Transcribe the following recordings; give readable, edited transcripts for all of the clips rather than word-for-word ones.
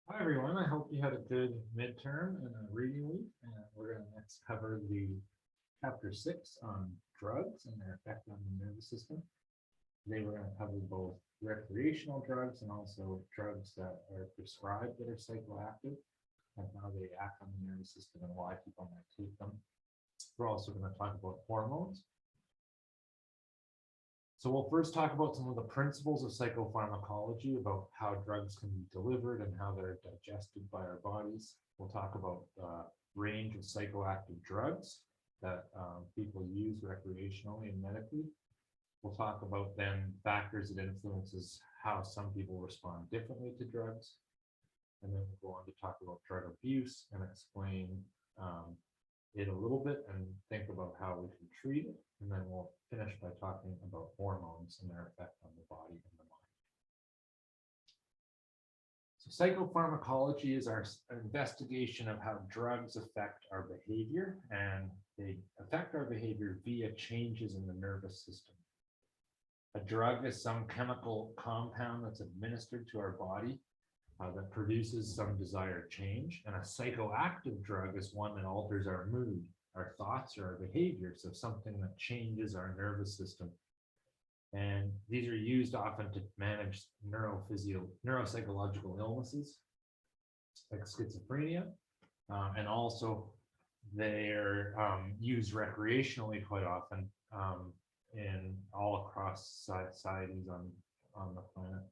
Hi everyone, I hope you had a good midterm and a reading week. And we're going to next cover the chapter 6 on drugs and their effect on the nervous system. Today we're going to cover both recreational drugs and also drugs that are prescribed that are psychoactive and how they act on the nervous system and why people might take them. We're also going to talk about hormones. So we'll first talk about some of the principles of psychopharmacology, about how drugs can be delivered and how they're digested by our bodies. We'll talk about the range of psychoactive drugs that people use recreationally and medically. We'll talk about then factors that influences how some people respond differently to drugs. And then we'll go on to talk about drug abuse and explain it a little bit and think about how we can treat it. And then we'll finish by talking about hormones and their effect on the body and the mind. So psychopharmacology is our investigation of how drugs affect our behavior, and they affect our behavior via changes in the nervous system. A drug is some chemical compound that's administered to our body that produces some desired change. And a psychoactive drug is one that alters our mood, our thoughts, or our behavior. So something that changes our nervous system. And these are used often to manage neuropsychological illnesses like schizophrenia. And also they're used recreationally quite often in all across societies on the planet.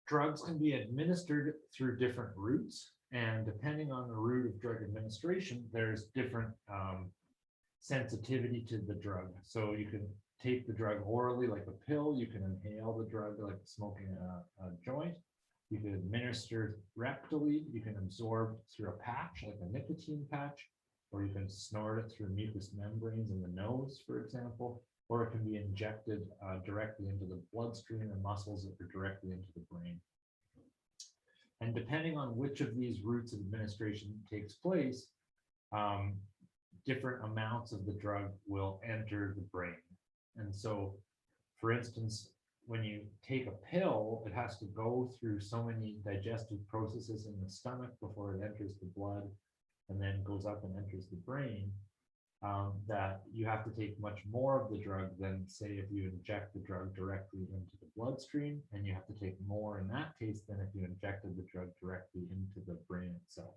Drugs can be administered through different routes, and depending on the route of drug administration, there's different sensitivity to the drug. So you can take the drug orally like a pill, you can inhale the drug like smoking a joint, you can administer rectally, you can absorb through a patch like a nicotine patch, or you can snort it through mucous membranes in the nose, for example, or it can be injected directly into the bloodstream and muscles or directly into the brain. And depending on which of these routes of administration takes place, different amounts of the drug will enter the brain. And so, for instance, when you take a pill, it has to go through so many digestive processes in the stomach before it enters the blood and then goes up and enters the brain. That you have to take much more of the drug than, say, if you inject the drug directly into the bloodstream, and you have to take more in that case than if you injected the drug directly into the brain itself.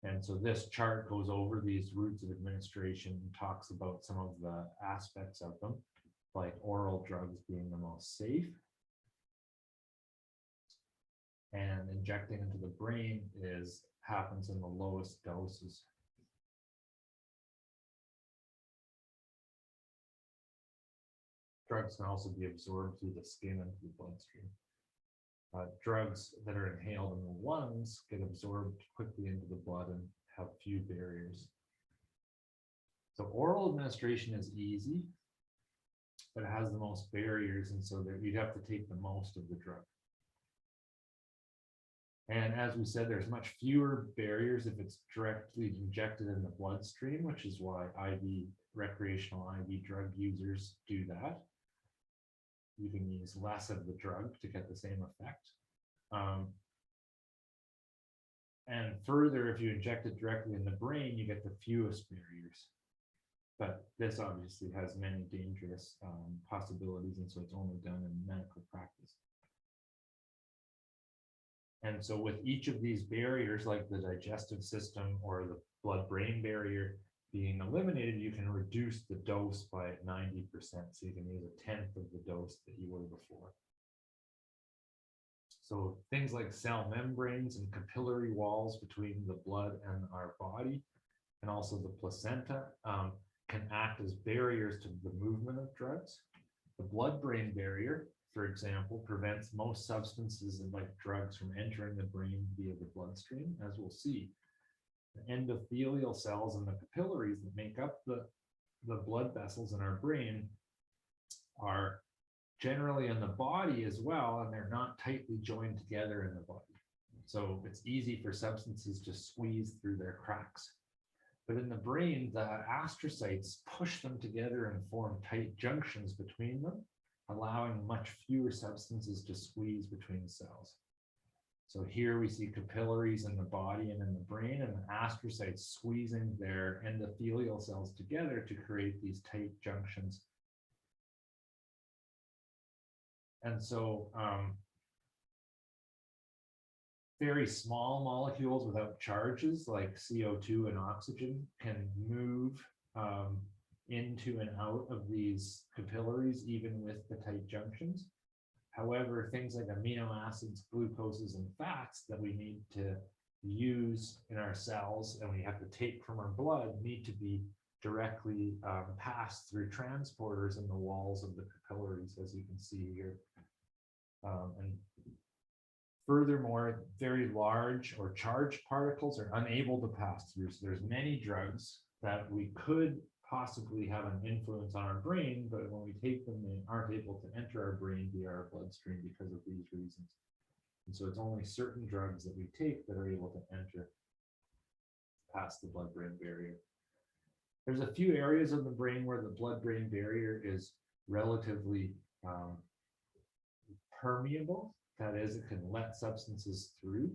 And so this chart goes over these routes of administration and talks about some of the aspects of them, like oral drugs being the most safe, and injecting into the brain happens in the lowest doses. Drugs can also be absorbed through the skin into the bloodstream. Drugs that are inhaled in the lungs get absorbed quickly into the blood and have few barriers. So oral administration is easy, but it has the most barriers, and so you'd have to take the most of the drug. And as we said, there's much fewer barriers if it's directly injected in the bloodstream, which is why recreational IV drug users do that. You can use less of the drug to get the same effect. And further, if you inject it directly in the brain, you get the fewest barriers. But this obviously has many dangerous possibilities, and so it's only done in medical practice. And so with each of these barriers, like the digestive system or the blood-brain barrier being eliminated, you can reduce the dose by 90%. So you can use a tenth of the dose that you were before. So things like cell membranes and capillary walls between the blood and our body, and also the placenta, can act as barriers to the movement of drugs. The blood-brain barrier, for example, prevents most substances and like drugs from entering the brain via the bloodstream, as we'll see. The endothelial cells and the capillaries that make up the blood vessels in our brain are generally in the body as well, and they're not tightly joined together in the body. So it's easy for substances to squeeze through their cracks. But in the brain, the astrocytes push them together and form tight junctions between them. allowing much fewer substances to squeeze between cells. So here we see capillaries in the body and in the brain, and the astrocytes squeezing their endothelial cells together to create these tight junctions. And so very small molecules without charges like CO2 and oxygen can move into and out of these capillaries, even with the tight junctions. However, things like amino acids, glucoses, and fats that we need to use in our cells and we have to take from our blood need to be directly passed through transporters in the walls of the capillaries, as you can see here. And furthermore, very large or charged particles are unable to pass through. So there's many drugs that we could possibly have an influence on our brain, but when we take them, they aren't able to enter our brain via our bloodstream because of these reasons. And so it's only certain drugs that we take that are able to enter past the blood-brain barrier. There's a few areas of the brain where the blood-brain barrier is relatively permeable. That is, it can let substances through.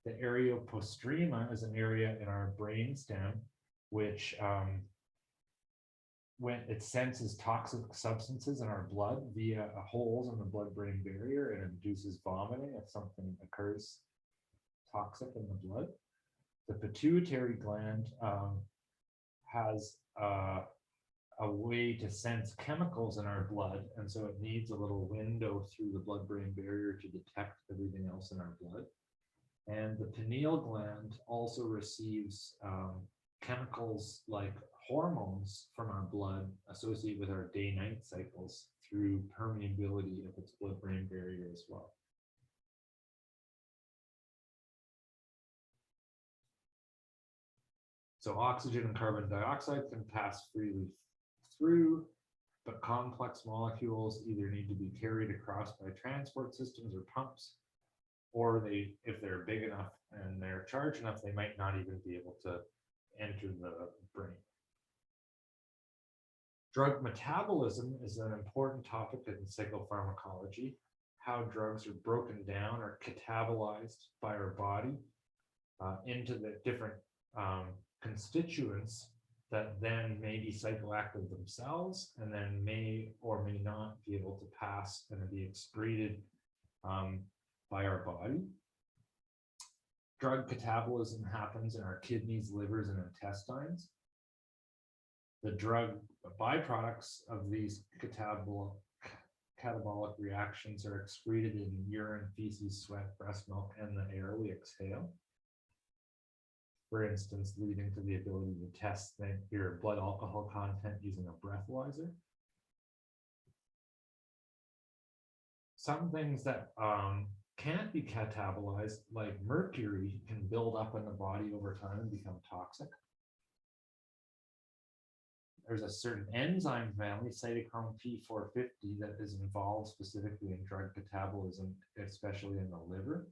The area postrema is an area in our brainstem which when it senses toxic substances in our blood via holes in the blood-brain barrier, it induces vomiting if something occurs toxic in the blood. The pituitary gland has a way to sense chemicals in our blood, and so it needs a little window through the blood-brain barrier to detect everything else in our blood. And the pineal gland also receives chemicals like hormones from our blood associated with our day-night cycles through permeability of its blood-brain barrier as well. So oxygen and carbon dioxide can pass freely through, but complex molecules either need to be carried across by transport systems or pumps, or if they're big enough and they're charged enough, they might not even be able to enter the brain. Drug metabolism is an important topic in psychopharmacology, how drugs are broken down or catabolized by our body into the different constituents that then may be psychoactive themselves and then may or may not be able to pass and be excreted by our body. Drug catabolism happens in our kidneys, livers, and intestines. The drug byproducts of these catabolic reactions are excreted in urine, feces, sweat, breast milk, and the air we exhale. For instance, leading to the ability to test your blood alcohol content using a breathalyzer. Some things that can't be catabolized, like mercury, can build up in the body over time and become toxic. There's a certain enzyme family, cytochrome P450, that is involved specifically in drug catabolism, especially in the liver.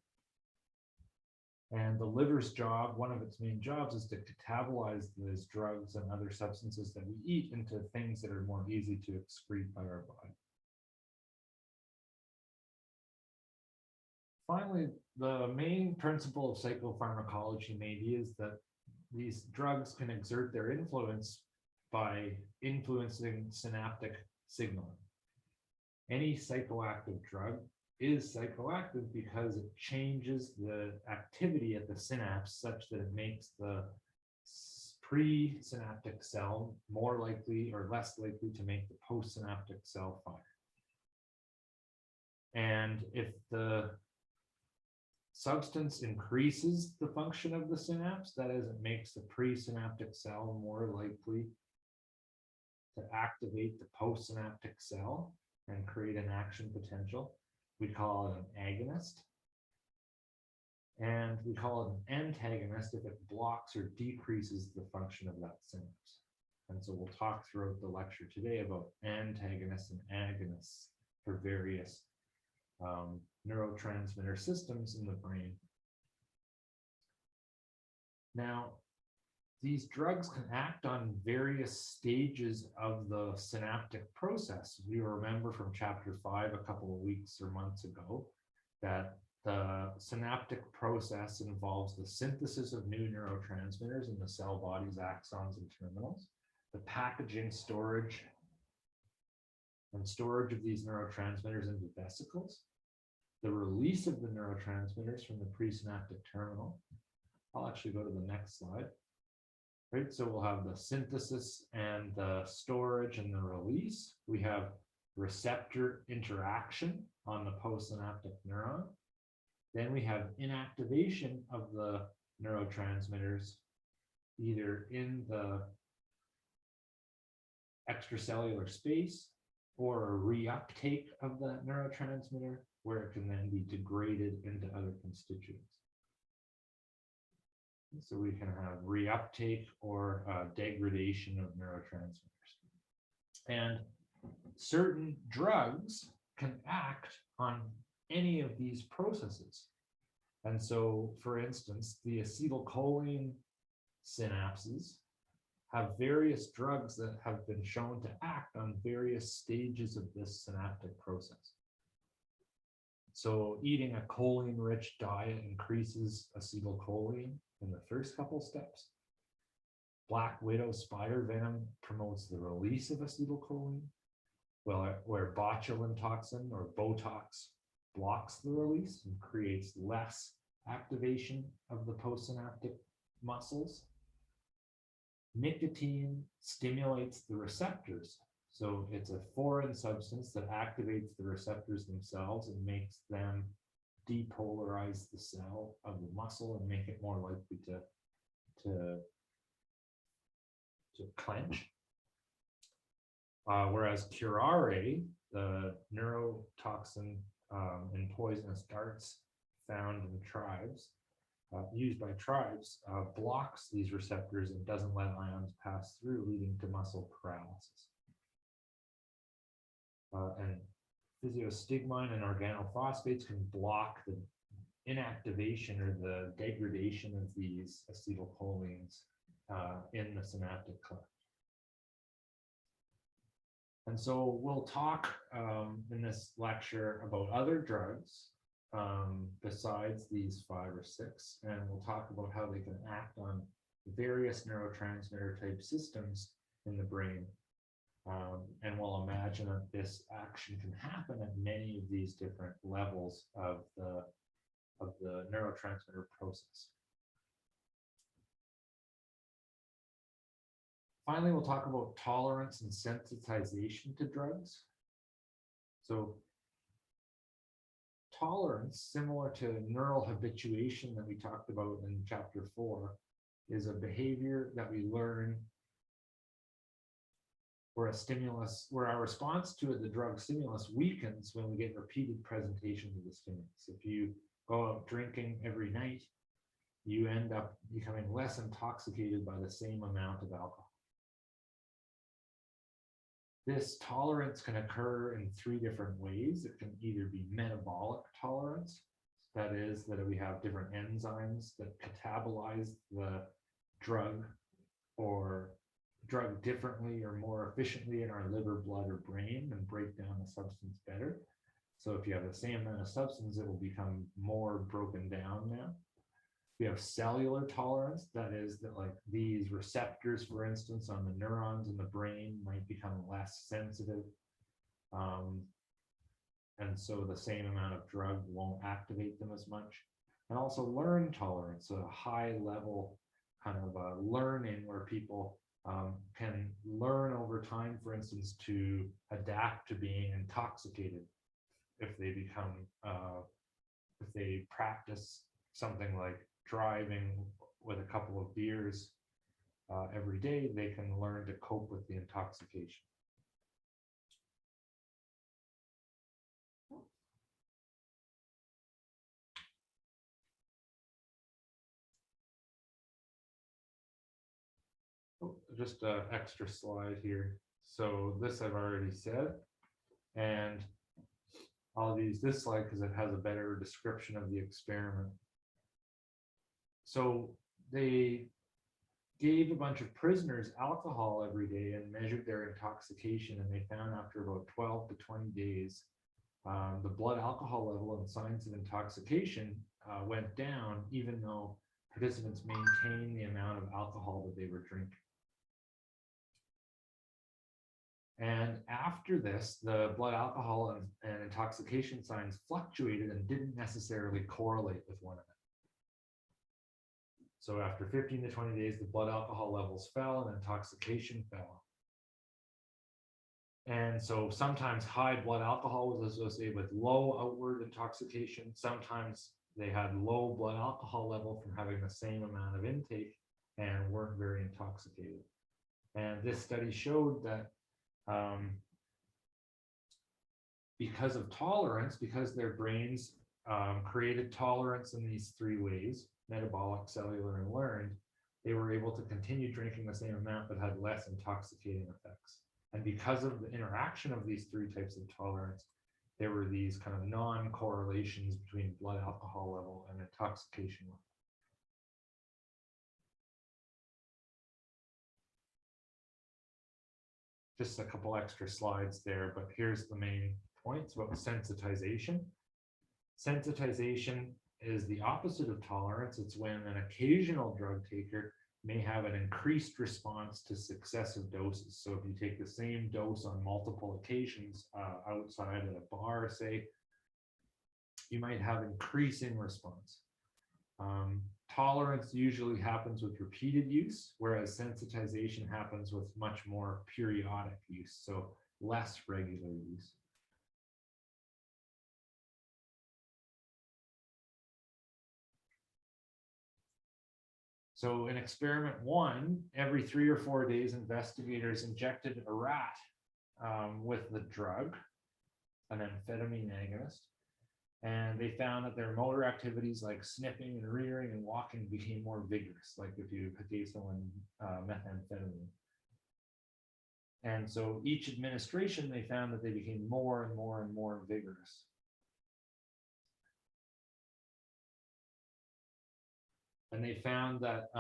And the liver's job, one of its main jobs, is to catabolize those drugs and other substances that we eat into things that are more easy to excrete by our body. Finally, the main principle of psychopharmacology maybe is that these drugs can exert their influence by influencing synaptic signaling. Any psychoactive drug is psychoactive because it changes the activity at the synapse such that it makes the presynaptic cell more likely or less likely to make the postsynaptic cell fire. And if the substance increases the function of the synapse, that is, it makes the presynaptic cell more likely to activate the postsynaptic cell and create an action potential, we call it an agonist. And we call it an antagonist if it blocks or decreases the function of that synapse. And so we'll talk throughout the lecture today about antagonists and agonists for various neurotransmitter systems in the brain. Now, these drugs can act on various stages of the synaptic process. You remember from chapter 5 a couple of weeks or months ago that the synaptic process involves the synthesis of new neurotransmitters in the cell body's axons and terminals, the packaging, storage of these neurotransmitters into vesicles, the release of the neurotransmitters from the presynaptic terminal. I'll actually go to the next slide. Right, so we'll have the synthesis and the storage and the release. We have receptor interaction on the postsynaptic neuron. Then we have inactivation of the neurotransmitters, either in the extracellular space or a reuptake of the neurotransmitter, where it can then be degraded into other constituents. So we can have reuptake or degradation of neurotransmitters. And certain drugs can act on any of these processes. And so, for instance, the acetylcholine synapses have various drugs that have been shown to act on various stages of this synaptic process. So eating a choline-rich diet increases acetylcholine in the first couple steps. Black widow spider venom promotes the release of acetylcholine, where botulinum toxin or Botox blocks the release and creates less activation of the postsynaptic muscles. Nicotine stimulates the receptors. So it's a foreign substance that activates the receptors themselves and makes them depolarize the cell of the muscle and make it more likely to clench. Whereas curare, the neurotoxin and poisonous darts found in tribes, used by tribes, blocks these receptors and doesn't let ions pass through, leading to muscle paralysis. And physiostigmine and organophosphates can block the inactivation or the degradation of these acetylcholines in the synaptic cleft. And so we'll talk in this lecture about other drugs besides these 5 or 6, and we'll talk about how they can act on various neurotransmitter type systems in the brain. And we'll imagine that this action can happen at many of these different levels of the neurotransmitter process. Finally, we'll talk about tolerance and sensitization to drugs. So tolerance, similar to neural habituation that we talked about in chapter 4, is a behavior that we learn where our response to the drug stimulus weakens when we get repeated presentations of the stimulus. If you go out drinking every night, you end up becoming less intoxicated by the same amount of alcohol. This tolerance can occur in 3 different ways. It can either be metabolic tolerance, that is, that we have different enzymes that catabolize the drug or drug differently or more efficiently in our liver, blood, or brain and break down the substance better. So if you have the same amount of substance, it will become more broken down now. We have cellular tolerance, that is that like these receptors, for instance, on the neurons in the brain might become less sensitive. And so the same amount of drug won't activate them as much. And also learn tolerance, so a high level kind of learning where people can learn over time, for instance, to adapt to being intoxicated if they become, if they practice something like driving with a couple of beers every day, they can learn to cope with the intoxication. Just an extra slide here. So this I've already said, and I'll use this slide because it has a better description of the experiment. So they gave a bunch of prisoners alcohol every day and measured their intoxication, and they found after about 12 to 20 days, the blood alcohol level and signs of intoxication went down, even though participants maintained the amount of alcohol that they were drinking. And after this, the blood alcohol and intoxication signs fluctuated and didn't necessarily correlate with one another. So after 15 to 20 days, the blood alcohol levels fell and intoxication fell. And so sometimes high blood alcohol was associated with low outward intoxication. Sometimes they had low blood alcohol level from having the same amount of intake and weren't very intoxicated. And this study showed that because of tolerance, because their brains created tolerance in these three ways, metabolic, cellular, and learned, they were able to continue drinking the same amount but had less intoxicating effects. And because of the interaction of these three types of tolerance, there were these kind of non-correlations between blood alcohol level and intoxication level. Just a couple extra slides there, but here's the main points about sensitization. Sensitization is the opposite of tolerance. It's when an occasional drug taker may have an increased response to successive doses. So if you take the same dose on multiple occasions outside at a bar, say, you might have increasing response. Tolerance usually happens with repeated use, whereas sensitization happens with much more periodic use, so less regular use. So in experiment 1, every 3 or 4 days, investigators injected a rat with the drug, an amphetamine agonist, and they found that their motor activities like sniffing and rearing and walking became more vigorous, like if you gave someone methamphetamine. And so each administration, they found that they became more and more and more vigorous. And they found that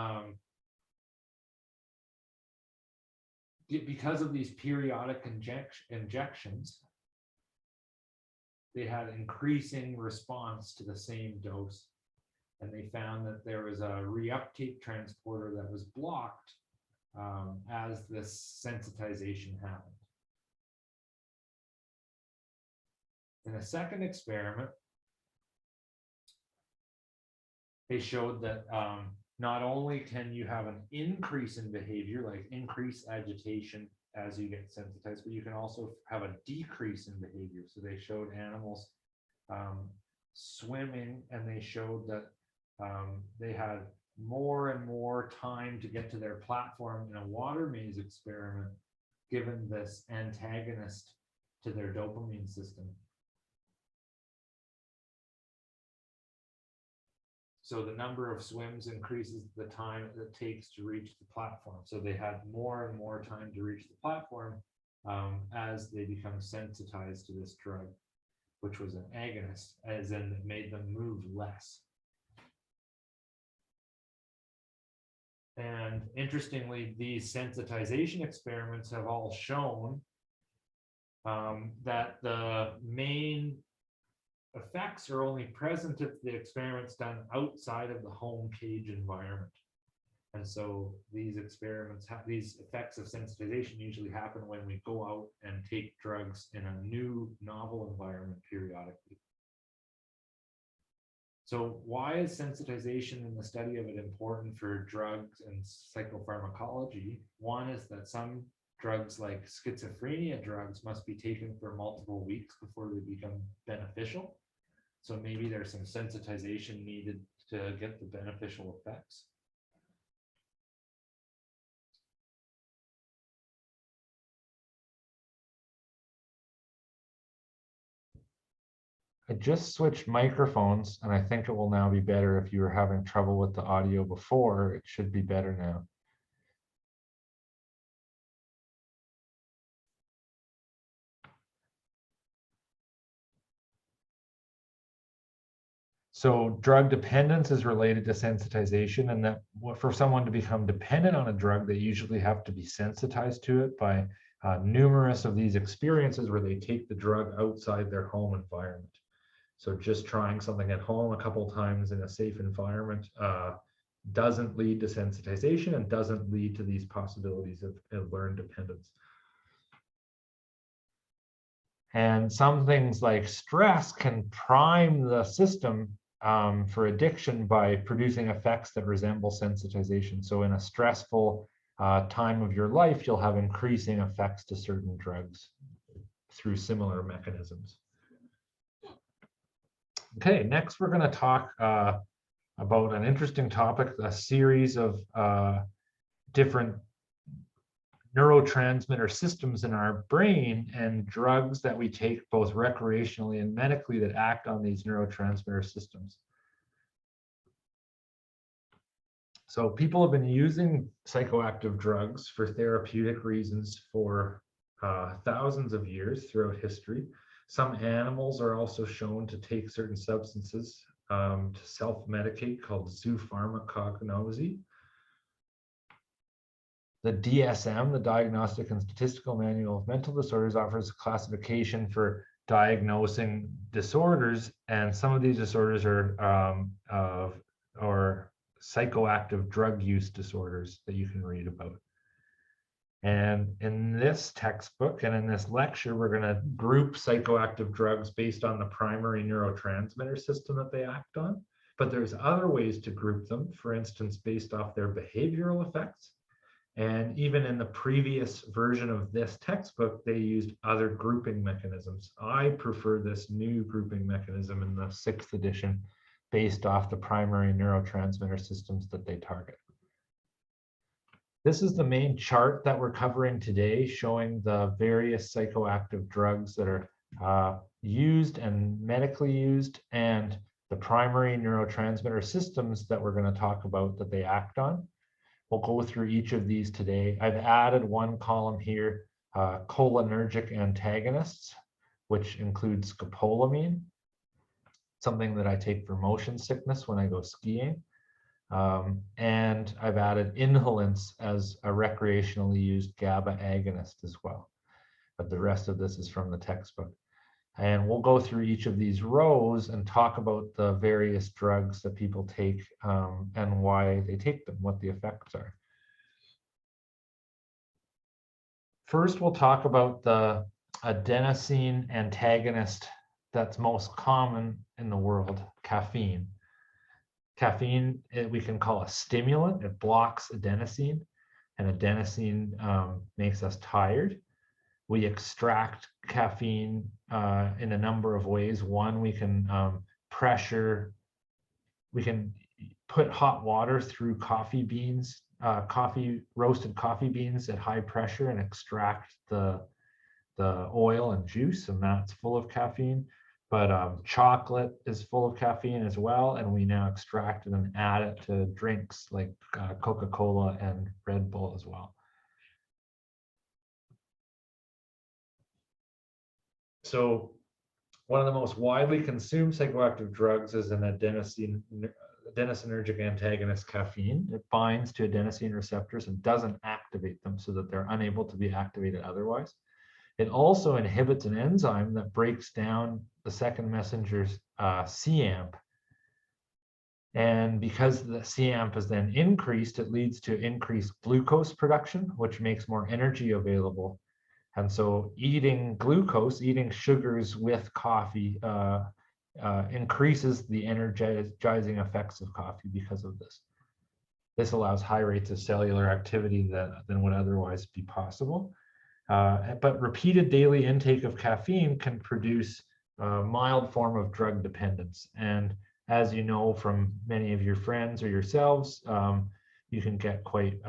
because of these periodic injections, they had increasing response to the same dose. And they found that there was a reuptake transporter that was blocked as this sensitization happened. In a second experiment, they showed that not only can you have an increase in behavior, like increased agitation as you get sensitized, but you can also have a decrease in behavior. So they showed animals swimming, and they showed that they had more and more time to get to their platform in a water maze experiment, given this antagonist to their dopamine system. So the number of swims increases the time it takes to reach the platform. So they had more and more time to reach the platform as they become sensitized to this drug, which was an agonist, as in it made them move less. And interestingly, these sensitization experiments have all shown that the main effects are only present if the experiment's done outside of the home cage environment. And so these experiments have these effects of sensitization usually happen when we go out and take drugs in a new novel environment periodically. So why is sensitization and the study of it important for drugs and psychopharmacology? One is that some drugs like schizophrenia drugs must be taken for multiple weeks before they become beneficial. So maybe there's some sensitization needed to get the beneficial effects. I just switched microphones, and I think it will now be better. If you were having trouble with the audio before, it should be better now. So drug dependence is related to sensitization, and that for someone to become dependent on a drug, they usually have to be sensitized to it by numerous of these experiences where they take the drug outside their home environment. So just trying something at home a couple times in a safe environment doesn't lead to sensitization and doesn't lead to these possibilities of learned dependence. And some things like stress can prime the system for addiction by producing effects that resemble sensitization. So in a stressful time of your life, you'll have increasing effects to certain drugs through similar mechanisms. Okay, next we're going to talk about an interesting topic, a series of different neurotransmitter systems in our brain and drugs that we take both recreationally and medically that act on these neurotransmitter systems. So people have been using psychoactive drugs for therapeutic reasons for thousands of years throughout history. Some animals are also shown to take certain substances to self-medicate, called zoopharmacology. The DSM, the Diagnostic and Statistical Manual of Mental Disorders, offers a classification for diagnosing disorders, and some of these disorders are psychoactive drug use disorders that you can read about. And in this textbook and in this lecture, we're going to group psychoactive drugs based on the primary neurotransmitter system that they act on. But there's other ways to group them, for instance, based off their behavioral effects. And even in the previous version of this textbook, they used other grouping mechanisms. I prefer this new grouping mechanism in the 6th edition based off the primary neurotransmitter systems that they target. This is the main chart that we're covering today, showing the various psychoactive drugs that are used and medically used, and the primary neurotransmitter systems that we're going to talk about that they act on. We'll go through each of these today. I've added one column here, cholinergic antagonists, which includes scopolamine, something that I take for motion sickness when I go skiing. And I've added inhalants as a recreationally used GABA agonist as well. But the rest of this is from the textbook. And we'll go through each of these rows and talk about the various drugs that people take and why they take them, what the effects are. First, we'll talk about the adenosine antagonist that's most common in the world, caffeine. Caffeine, we can call a stimulant. It blocks adenosine, and adenosine makes us tired. We extract caffeine in a number of ways. One, we can put hot water through coffee beans, roasted coffee beans at high pressure, and extract the oil and juice, and that's full of caffeine. But chocolate is full of caffeine as well, and we now extract it and add it to drinks like Coca-Cola and Red Bull as well. So one of the most widely consumed psychoactive drugs is an adenosinergic antagonist, caffeine. It binds to adenosine receptors and doesn't activate them so that they're unable to be activated otherwise. It also inhibits an enzyme that breaks down the second messenger's CAMP. And because the CAMP is then increased, it leads to increased glucose production, which makes more energy available. And so eating glucose, eating sugars with coffee increases the energizing effects of coffee because of this. This allows high rates of cellular activity than would otherwise be possible. But repeated daily intake of caffeine can produce a mild form of drug dependence. And as you know from many of your friends or yourselves, you can get quite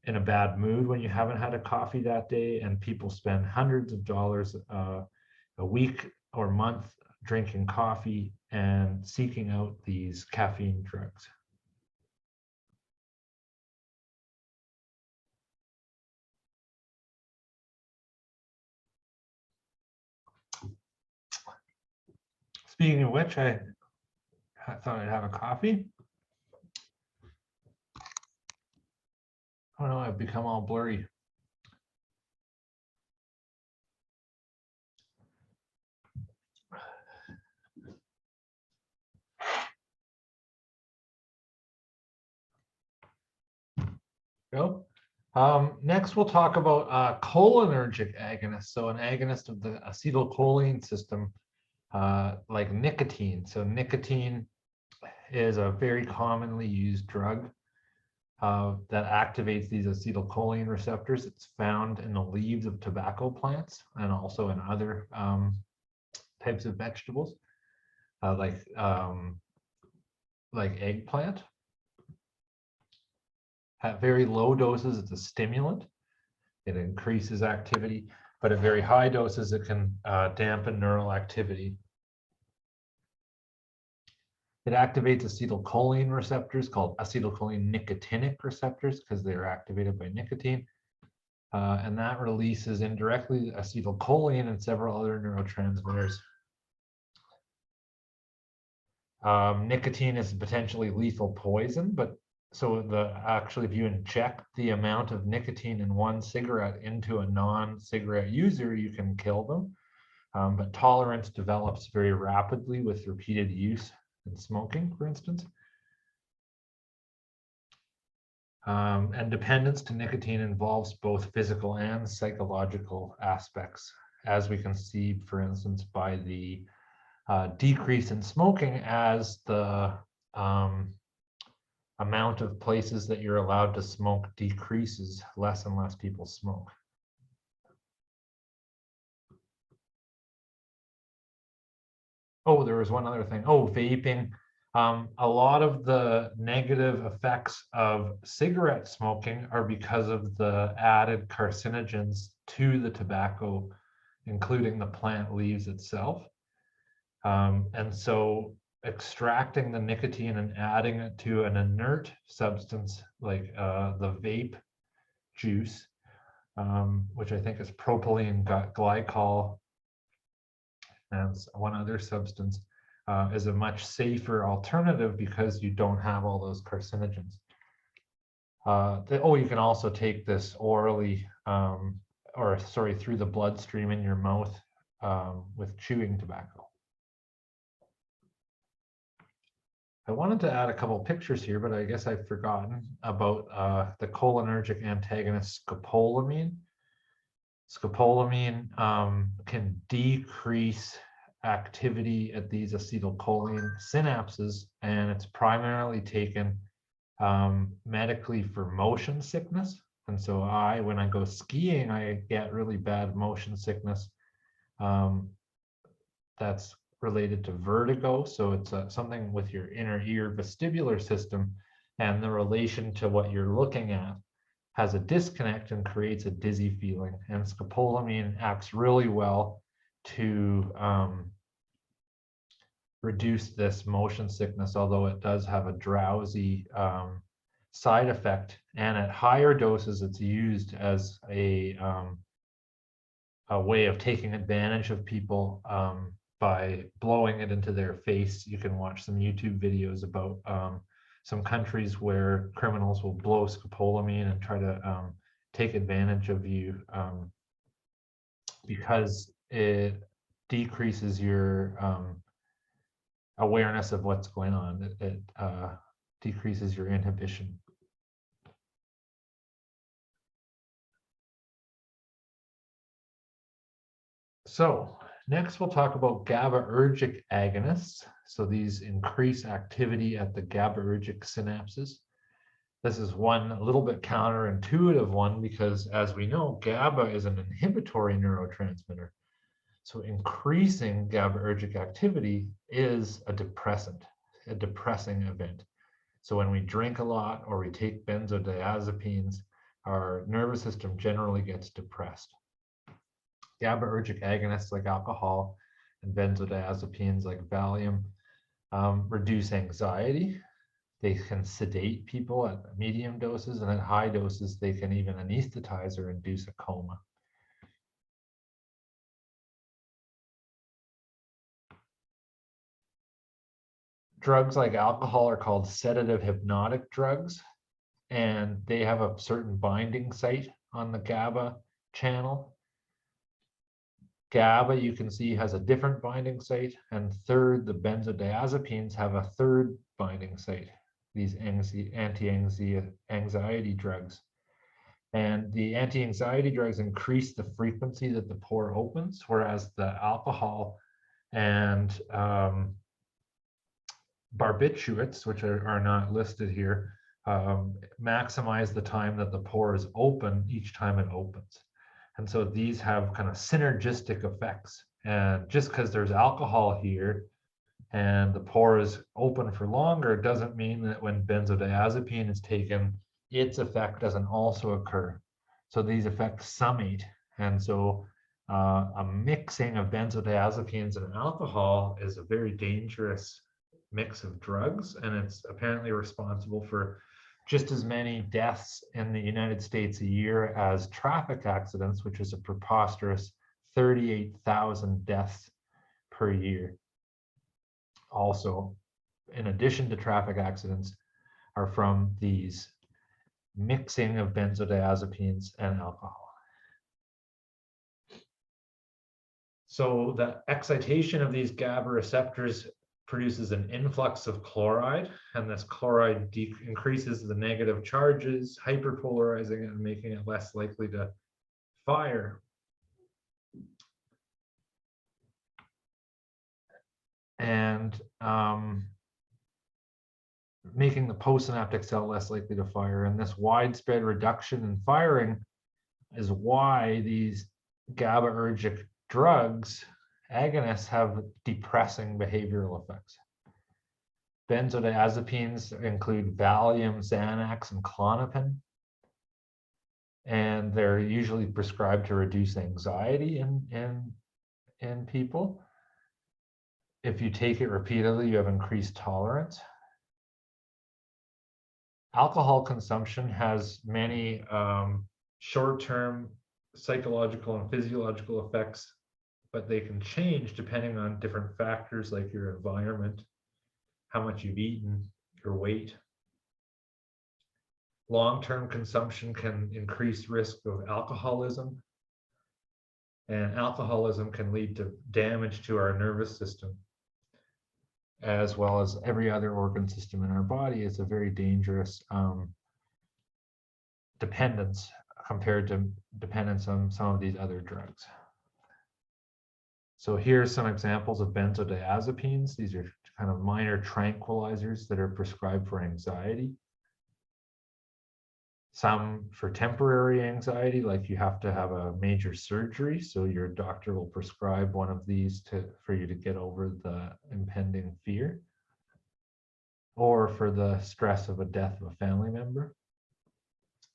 in a bad mood when you haven't had a coffee that day, and people spend hundreds of dollars a week or month drinking coffee and seeking out these caffeine drugs. Speaking of which, I I thought I'd have a coffee. Oh no, I've become all blurry. Go. Next, we'll talk about cholinergic agonists. So an agonist of the acetylcholine system, like nicotine. So nicotine is a very commonly used drug that activates these acetylcholine receptors. It's found in the leaves of tobacco plants and also in other types of vegetables, like eggplant. At very low doses, it's a stimulant. It increases activity, but at very high doses, it can dampen neural activity. It activates acetylcholine receptors called acetylcholine nicotinic receptors because they're activated by nicotine. And that releases indirectly acetylcholine and several other neurotransmitters. Nicotine is potentially lethal poison, but so actually, if you inject the amount of nicotine in one cigarette into a non-cigarette user, you can kill them. But tolerance develops very rapidly with repeated use in smoking, for instance. And dependence to nicotine involves both physical and psychological aspects, as we can see, for instance, by the decrease in smoking as the amount of places that you're allowed to smoke decreases, less and less people smoke. Oh, there was one other thing. Oh, vaping. A lot of the negative effects of cigarette smoking are because of the added carcinogens to the tobacco, including the plant leaves itself. And so extracting the nicotine and adding it to an inert substance like the vape juice, which I think is propylene glycol and one other substance, is a much safer alternative because you don't have all those carcinogens. You can also take this orally, through the bloodstream in your mouth with chewing tobacco. I wanted to add a couple pictures here, but I guess I've forgotten about the cholinergic antagonist scopolamine. Scopolamine can decrease activity at these acetylcholine synapses, and it's primarily taken medically for motion sickness. And so when I go skiing, I get really bad motion sickness. That's related to vertigo. So it's something with your inner ear vestibular system, and the relation to what you're looking at has a disconnect and creates a dizzy feeling. And scopolamine acts really well to reduce this motion sickness, although it does have a drowsy side effect. And at higher doses, it's used as a way of taking advantage of people by blowing it into their face. You can watch some YouTube videos about some countries where criminals will blow scopolamine and try to take advantage of you because it decreases your awareness of what's going on. It decreases your inhibition. So next we'll talk about Gabaergic agonists. So these increase activity at the Gabaergic synapses. This is one a little bit counterintuitive one because, as we know, GABA is an inhibitory neurotransmitter. So increasing GABAergic activity is a depressing event. So when we drink a lot or we take benzodiazepines, our nervous system generally gets depressed. GABAergic agonists like alcohol and benzodiazepines like Valium reduce anxiety. They can sedate people at medium doses, and at high doses, they can even anesthetize or induce a coma. drugs like alcohol are called sedative hypnotic drugs, and they have a certain binding site on the GABA channel. GABA, you can see, has a different binding site. And third, the benzodiazepines have a third binding site, these anti-anxiety drugs. And the anti-anxiety drugs increase the frequency that the pore opens, whereas the alcohol and barbiturates, which are not listed here, maximize the time that the pore is open each time it opens. And so these have kind of synergistic effects. And just because there's alcohol here and the pore is open for longer doesn't mean that when benzodiazepine is taken, its effect doesn't also occur. So these effects summate. And so a mixing of benzodiazepines and alcohol is a very dangerous mix of drugs, and it's apparently responsible for just as many deaths in the United States a year as traffic accidents, which is a preposterous 38,000 deaths per year. Also, in addition to traffic accidents, are from these mixing of benzodiazepines and alcohol. So the excitation of these GABA receptors produces an influx of chloride, and this chloride increases the negative charges, hyperpolarizing it and making it less likely to fire. And making the postsynaptic cell less likely to fire. And this widespread reduction in firing is why these GABAergic drugs, agonists, have depressing behavioral effects. Benzodiazepines include Valium, Xanax, and Klonopin. And they're usually prescribed to reduce anxiety in people. If you take it repeatedly, you have increased tolerance. Alcohol consumption has many short-term psychological and physiological effects, but they can change depending on different factors like your environment, how much you've eaten, your weight. Long-term consumption can increase risk of alcoholism, and alcoholism can lead to damage to our nervous system, as well as every other organ system in our body. It's a very dangerous dependence compared to dependence on some of these other drugs. So here's some examples of benzodiazepines. These are kind of minor tranquilizers that are prescribed for anxiety. Some for temporary anxiety, like you have to have a major surgery, so your doctor will prescribe one of these for you to get over the impending fear, or for the stress of a death of a family member.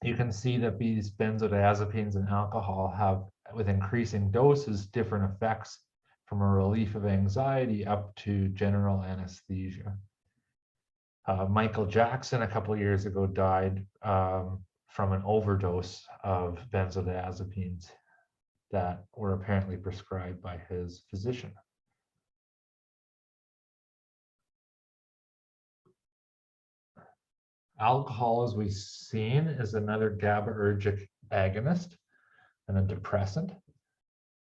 You can see that these benzodiazepines and alcohol have, with increasing doses, different effects from a relief of anxiety up to general anesthesia. Michael Jackson a couple of years ago died from an overdose of benzodiazepines that were apparently prescribed by his physician. Alcohol, as we've seen, is another GABAergic agonist and a depressant.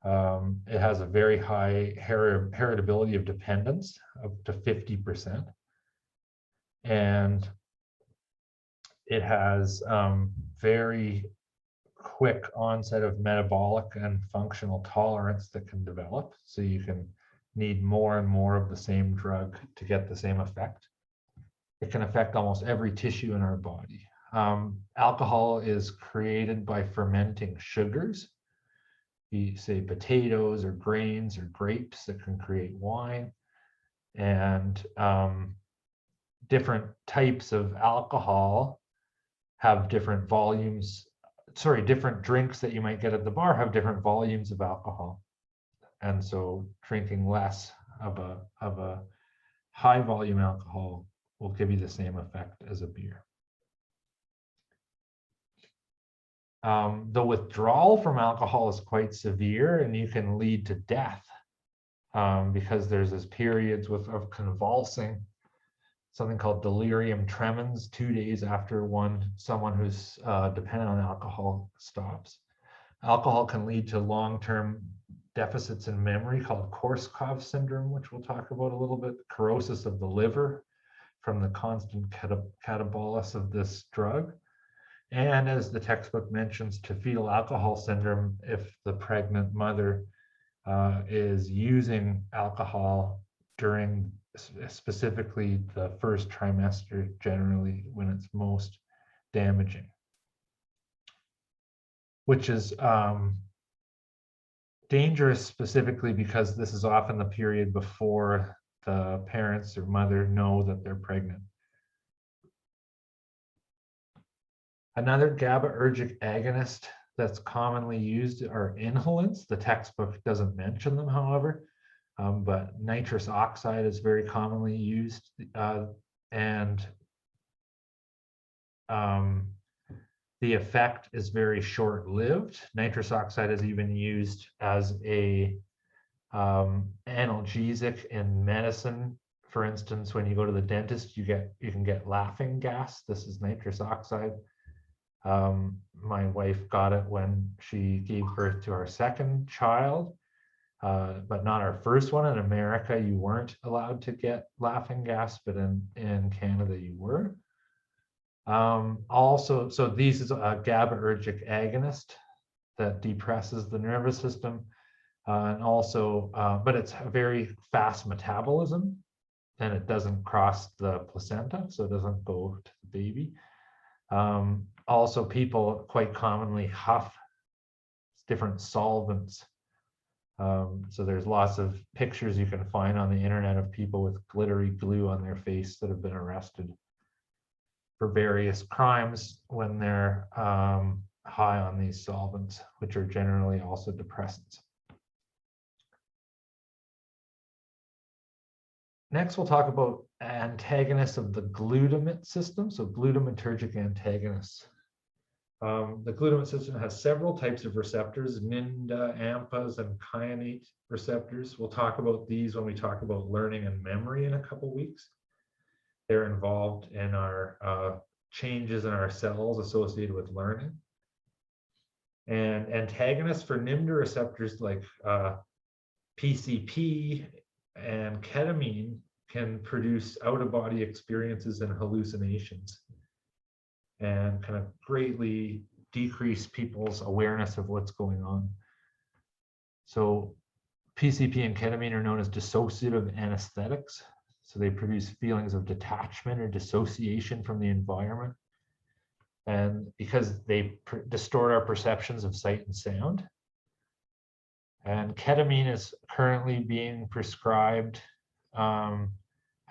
It has a very high heritability of dependence, up to 50%. And it has very quick onset of metabolic and functional tolerance that can develop. So you can need more and more of the same drug to get the same effect. It can affect almost every tissue in our body. Alcohol is created by fermenting sugars. You say potatoes or grains or grapes that can create wine. And different types of alcohol have different volumes. Sorry, different drinks that you might get at the bar have different volumes of alcohol. And so drinking less of a high volume alcohol will give you the same effect as a beer. The withdrawal from alcohol is quite severe, and you can lead to death because there's this periods of convulsing something called delirium tremens 2 days after someone who's dependent on alcohol stops. Alcohol can lead to long-term deficits in memory called Korsakoff syndrome, which we'll talk about a little bit, cirrhosis of the liver from the constant catabolis of this drug. And as the textbook mentions, to fetal alcohol syndrome if the pregnant mother is using alcohol during specifically the first trimester, generally when it's most damaging, which is dangerous specifically because this is often the period before the parents or mother know that they're pregnant. Another GABAergic agonist that's commonly used are inhalants. The textbook doesn't mention them, however, but nitrous oxide is very commonly used, and the effect is very short-lived. Nitrous oxide is even used as a analgesic in medicine. For instance, when you go to the dentist, you can get laughing gas. This is nitrous oxide. My wife got it when she gave birth to our second child, but not our first one. In America, you weren't allowed to get laughing gas, but in Canada, you were. Also, so this is a GABAergic agonist that depresses the nervous system, and also, but it's a very fast metabolism, and it doesn't cross the placenta, so it doesn't go to the baby. Also, people quite commonly huff different solvents. So there's lots of pictures you can find on the internet of people with glittery glue on their face that have been arrested for various crimes when they're high on these solvents, which are generally also depressants. Next, we'll talk about antagonists of the glutamate system, so glutamatergic antagonists. The glutamate system has several types of receptors, NMDA, AMPAs, and kyanate receptors. We'll talk about these when we talk about learning and memory in a couple weeks. They're involved in our changes in our cells associated with learning. And antagonists for NMDA receptors like PCP and ketamine can produce out-of-body experiences and hallucinations, and kind of greatly decrease people's awareness of what's going on. So PCP and ketamine are known as dissociative anesthetics. So they produce feelings of detachment or dissociation from the environment. And because they distort our perceptions of sight and sound. And ketamine is currently being prescribed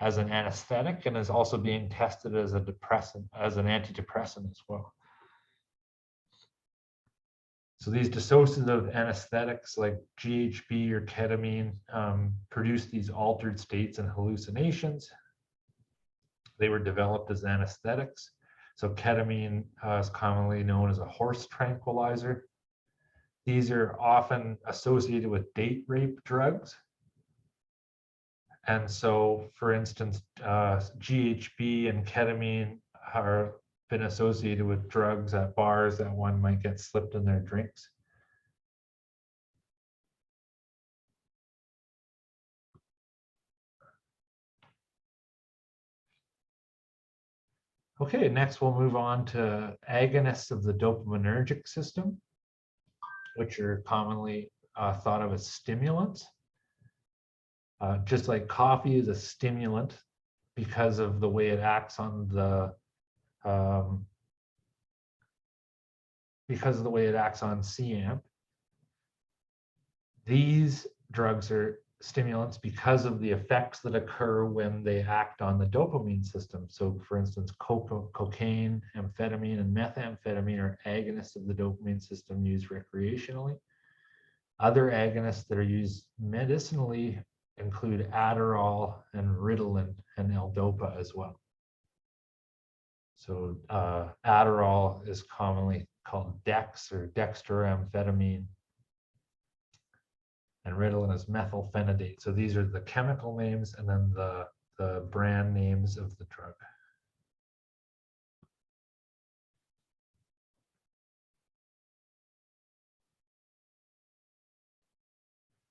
as an anesthetic, and is also being tested as a depressant, as an antidepressant as well. So these dissociative anesthetics like GHB or ketamine produce these altered states and hallucinations. They were developed as anesthetics. So ketamine is commonly known as a horse tranquilizer. These are often associated with date rape drugs. And so, for instance, GHB and ketamine are been associated with drugs at bars that one might get slipped in their drinks. Okay, next we'll move on to agonists of the dopaminergic system, which are commonly thought of as stimulants. Just like coffee is a stimulant because of the way it acts on the CAMP. These drugs are stimulants because of the effects that occur when they act on the dopamine system. So for instance, cocaine, amphetamine, and methamphetamine are agonists of the dopamine system used recreationally. Other agonists that are used medicinally include Adderall and Ritalin and L-Dopa as well. So Adderall is commonly called Dex or dextroamphetamine, and Ritalin is methylphenidate. So these are the chemical names, and then the the brand names of the drug.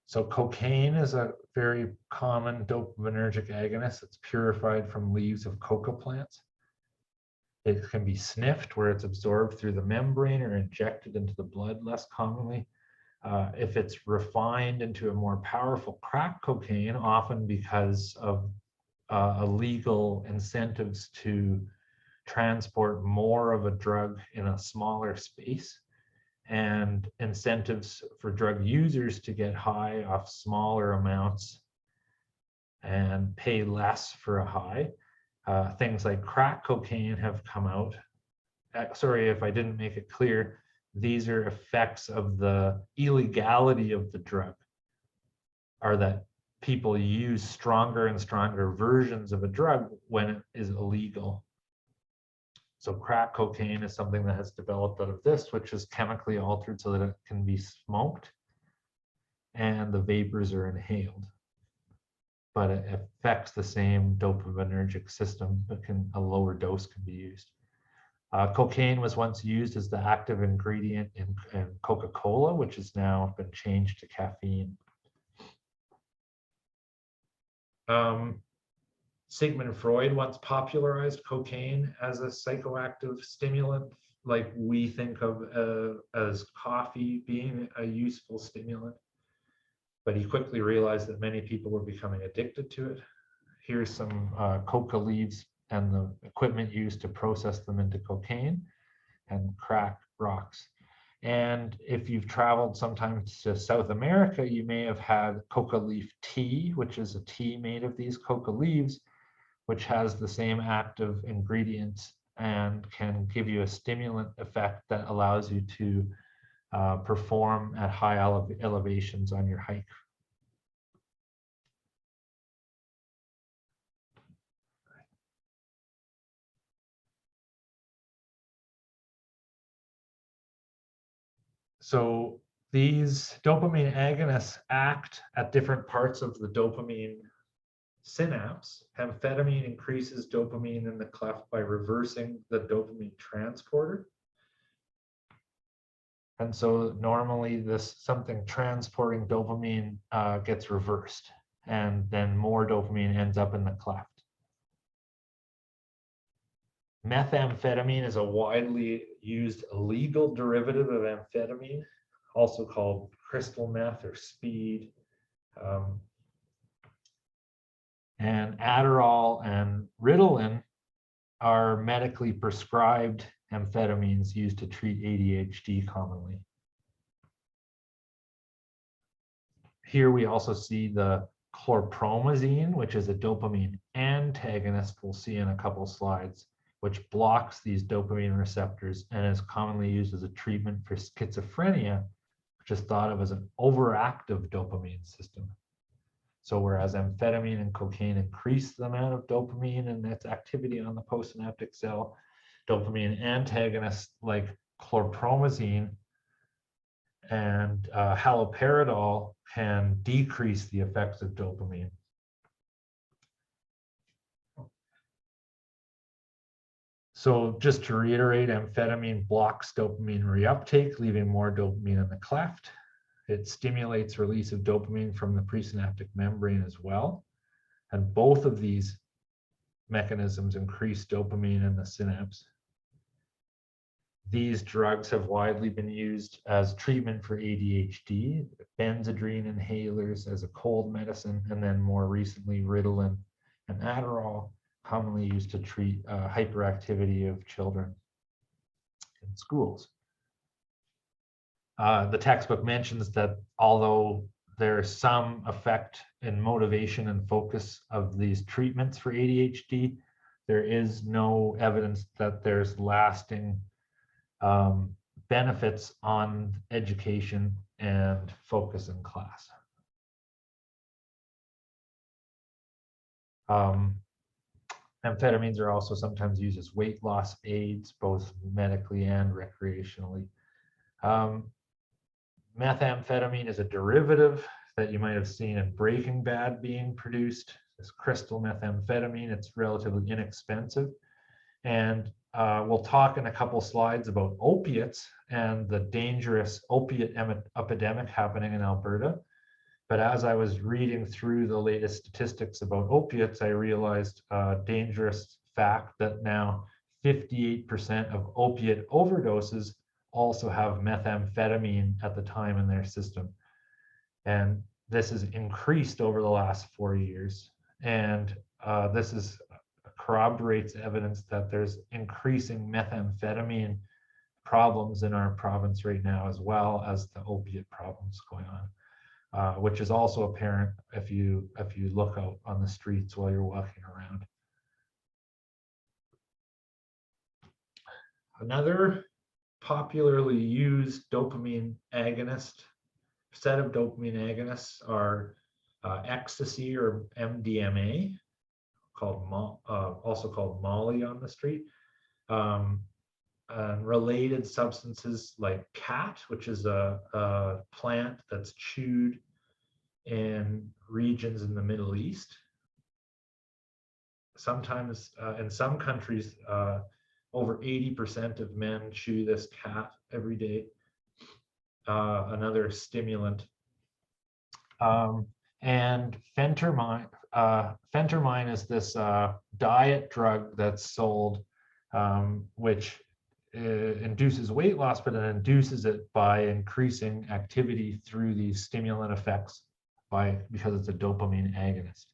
So cocaine is a very common dopaminergic agonist. It's purified from leaves of coca plants. It can be sniffed, where it's absorbed through the membrane, or injected into the blood less commonly. If it's refined into a more powerful crack cocaine, often because of illegal incentives to transport more of a drug in a smaller space, and incentives for drug users to get high off smaller amounts and pay less for a high. Things like crack cocaine have come out. Sorry if I didn't make it clear. These are effects of the illegality of the drug, are that people use stronger and stronger versions of a drug when it is illegal. So crack cocaine is something that has developed out of this, which is chemically altered so that it can be smoked and the vapors are inhaled. But it affects the same dopaminergic system, but a lower dose can be used. Cocaine was once used as the active ingredient in Coca-Cola, which has now been changed to caffeine. Sigmund Freud once popularized cocaine as a psychoactive stimulant, like we think of as coffee being a useful stimulant. But he quickly realized that many people were becoming addicted to it. Here's some coca leaves and the equipment used to process them into cocaine and crack rocks. And if you've traveled sometimes to South America, you may have had coca leaf tea, which is a tea made of these coca leaves, which has the same active ingredients and can give you a stimulant effect that allows you to perform at high elevations on your hike. So these dopamine agonists act at different parts of the dopamine synapse. Amphetamine increases dopamine in the cleft by reversing the dopamine transporter. And so normally something transporting dopamine gets reversed, and then more dopamine ends up in the cleft. Methamphetamine is a widely used illegal derivative of amphetamine, also called crystal meth or speed. And Adderall and Ritalin are medically prescribed amphetamines used to treat ADHD commonly. Here we also see the chlorpromazine, which is a dopamine antagonist, we'll see in a couple slides, which blocks these dopamine receptors and is commonly used as a treatment for schizophrenia, which is thought of as an overactive dopamine system. So whereas amphetamine and cocaine increase the amount of dopamine and its activity on the postsynaptic cell, dopamine antagonists like chlorpromazine and haloperidol can decrease the effects of dopamine. So just to reiterate, amphetamine blocks dopamine reuptake, leaving more dopamine in the cleft. It stimulates release of dopamine from the presynaptic membrane as well. And both of these mechanisms increase dopamine in the synapse. These drugs have widely been used as treatment for ADHD, Benzodrine inhalers as a cold medicine, and then more recently Ritalin and Adderall, commonly used to treat hyperactivity of children in schools. The textbook mentions that although there's some effect in motivation and focus of these treatments for ADHD, there is no evidence that there's lasting benefits on education and focus in class. Amphetamines are also sometimes used as weight loss aids, both medically and recreationally. Methamphetamine is a derivative that you might have seen in Breaking Bad being produced. this crystal methamphetamine. It's relatively inexpensive. And we'll talk in a couple slides about opiates and the dangerous opiate epidemic happening in Alberta. But as I was reading through the latest statistics about opiates, I realized a dangerous fact that now 58% of opiate overdoses also have methamphetamine at the time in their system. And this has increased over the last 4 years. And this corroborates evidence that there's increasing methamphetamine problems in our province right now, as well as the opiate problems going on, which is also apparent if you look out on the streets while you're walking around. Another popularly used dopamine agonist, set of dopamine agonists are ecstasy or MDMA, also called Molly on the street. Related substances like cat, which is a plant that's chewed in regions in the Middle East. Sometimes in some countries, over 80% of men chew this cat every day. Another stimulant. And phentermine. Phentermine is this diet drug that's sold, which induces weight loss, but it induces it by increasing activity through these stimulant effects because it's a dopamine agonist.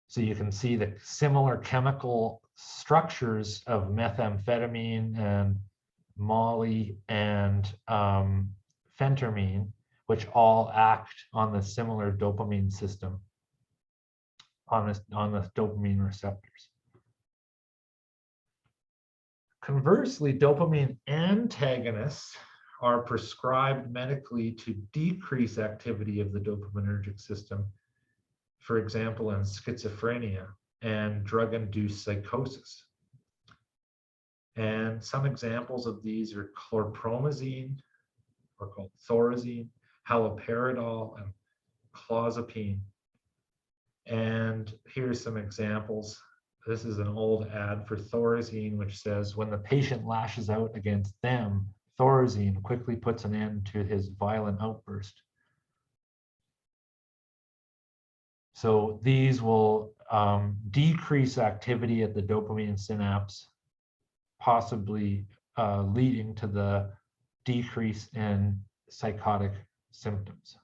So you can see the similar chemical structures of methamphetamine and Molly and phentermine, which all act on the similar dopamine system, on the dopamine receptors. Conversely, dopamine antagonists are prescribed medically to decrease activity of the dopaminergic system, for example, in schizophrenia and drug-induced psychosis. And some examples of these are chlorpromazine, or called thorazine, haloperidol, and clozapine. And here's some examples. This is an old ad for thorazine, which says, when the patient lashes out against them, thorazine quickly puts an end to his violent outburst. So these will decrease activity at the dopamine synapse, possibly leading to the decrease in psychotic symptoms.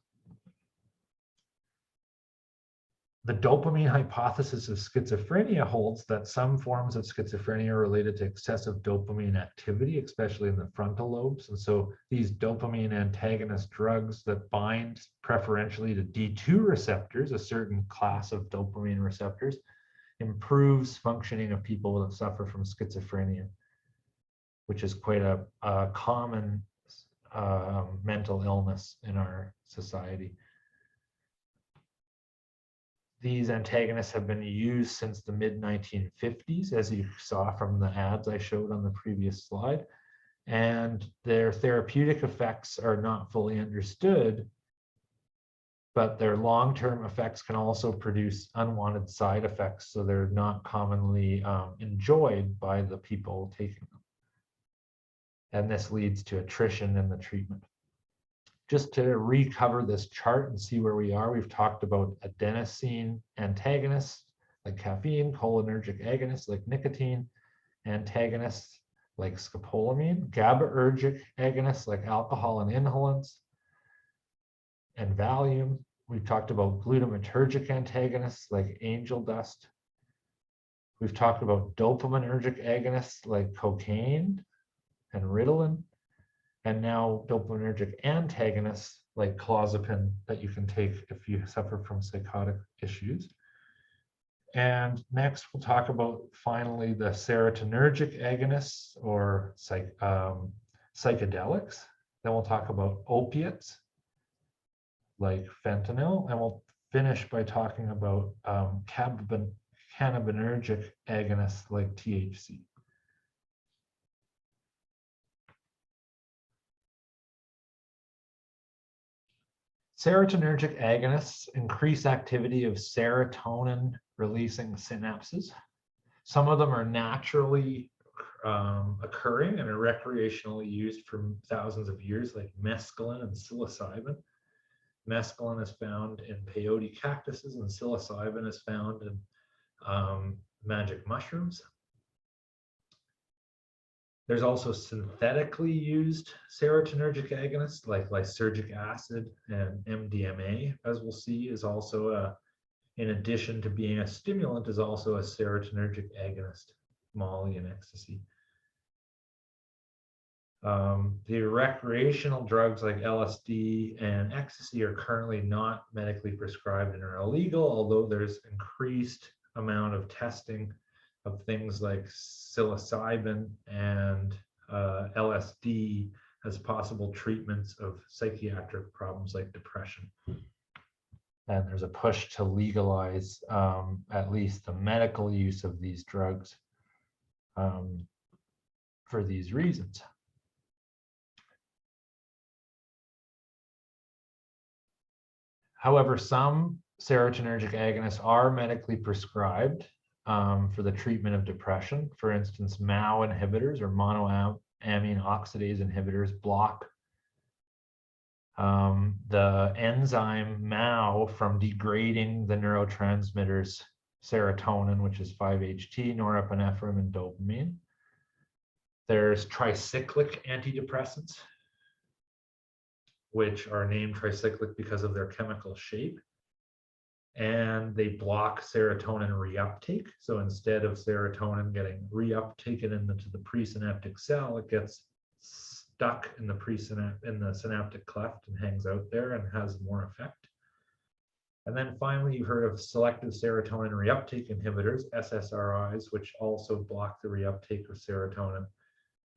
The dopamine hypothesis of schizophrenia holds that some forms of schizophrenia are related to excessive dopamine activity, especially in the frontal lobes. And so these dopamine antagonist drugs that bind preferentially to D2 receptors, a certain class of dopamine receptors, improves functioning of people that suffer from schizophrenia, which is quite a common mental illness in our society. These antagonists have been used since the mid-1950s, as you saw from the ads I showed on the previous slide, and their therapeutic effects are not fully understood, but their long-term effects can also produce unwanted side effects, so they're not commonly enjoyed by the people taking them. And this leads to attrition in the treatment. Just to recover this chart and see where we are, we've talked about adenosine antagonists like caffeine, cholinergic agonists like nicotine, antagonists like scopolamine, Gabaergic agonists like alcohol and inhalants, and Valium. We've talked about glutamatergic antagonists like angel dust. We've talked about dopaminergic agonists like cocaine and Ritalin. And now dopaminergic antagonists like clozapine that you can take if you suffer from psychotic issues. And next we'll talk about finally the serotonergic agonists or psychedelics. Then we'll talk about opiates like fentanyl, and we'll finish by talking about cannabinergic agonists like THC. Serotonergic agonists increase activity of serotonin releasing synapses. Some of them are naturally occurring and are recreationally used for thousands of years, like mescaline and psilocybin. Mescaline is found in peyote cactuses, and psilocybin is found in magic mushrooms. There's also synthetically used serotonergic agonists like lysergic acid and MDMA, as we'll see, is also in addition to being a stimulant, is also a serotonergic agonist, Molly and ecstasy. The recreational drugs like LSD and ecstasy are currently not medically prescribed and are illegal, although there's increased amount of testing of things like psilocybin and LSD as possible treatments of psychiatric problems like depression. And there's a push to legalize at least the medical use of these drugs for these reasons. However, some serotonergic agonists are medically prescribed for the treatment of depression. For instance, MAO inhibitors or monoamine oxidase inhibitors block the enzyme MAO from degrading the neurotransmitters serotonin, which is 5-HT, norepinephrine, and dopamine. There's tricyclic antidepressants, which are named tricyclic because of their chemical shape. And they block serotonin reuptake. So instead of serotonin getting reuptaken into the presynaptic cell, it gets stuck in the synaptic cleft and hangs out there and has more effect. And then finally, you've heard of selective serotonin reuptake inhibitors, SSRIs, which also block the reuptake of serotonin,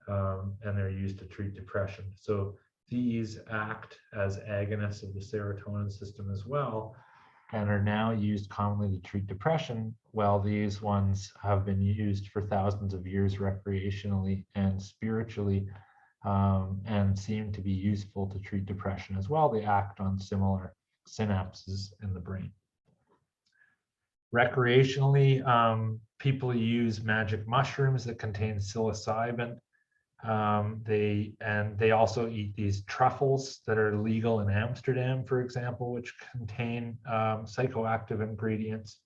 and they're used to treat depression. So these act as agonists of the serotonin system as well, and are now used commonly to treat depression, while these ones have been used for thousands of years recreationally and spiritually, and seem to be useful to treat depression as well. They act on similar synapses in the brain. Recreationally, people use magic mushrooms that contain psilocybin. They also eat these truffles that are legal in Amsterdam, for example, which contain psychoactive ingredients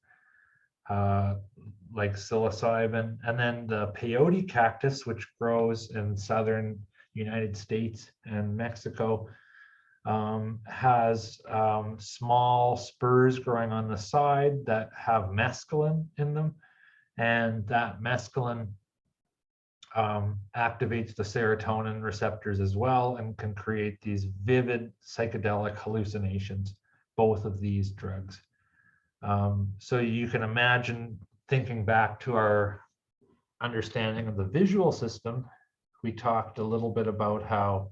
like psilocybin. And then the peyote cactus, which grows in southern United States and Mexico, has small spurs growing on the side that have mescaline in them, and that mescaline activates the serotonin receptors as well and can create these vivid psychedelic hallucinations, both of these drugs. So you can imagine, thinking back to our understanding of the visual system, we talked a little bit about how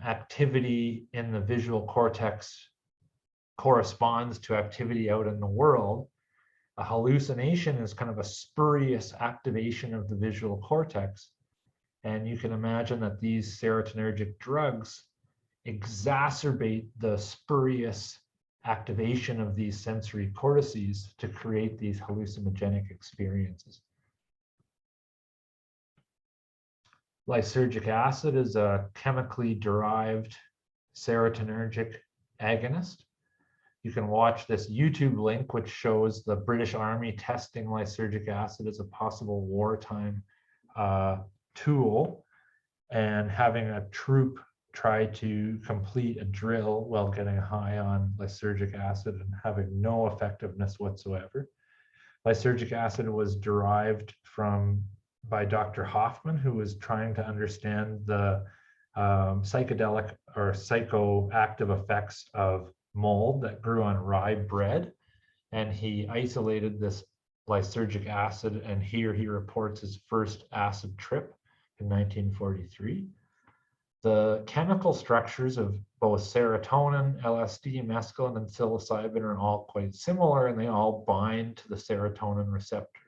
activity in the visual cortex corresponds to activity out in the world. A hallucination is kind of a spurious activation of the visual cortex. And you can imagine that these serotonergic drugs exacerbate the spurious activation of these sensory cortices to create these hallucinogenic experiences. Lysergic acid is a chemically derived serotonergic agonist. You can watch this YouTube link, which shows the British Army testing lysergic acid as a possible wartime tool, and having a troop try to complete a drill while getting high on lysergic acid and having no effectiveness whatsoever. Lysergic acid was derived by Dr. Hoffman, who was trying to understand the psychedelic or psychoactive effects of mold that grew on rye bread. And he isolated this lysergic acid, and here he reports his first acid trip in 1943. The chemical structures of both serotonin, LSD, mescaline, and psilocybin are all quite similar, and they all bind to the serotonin receptor.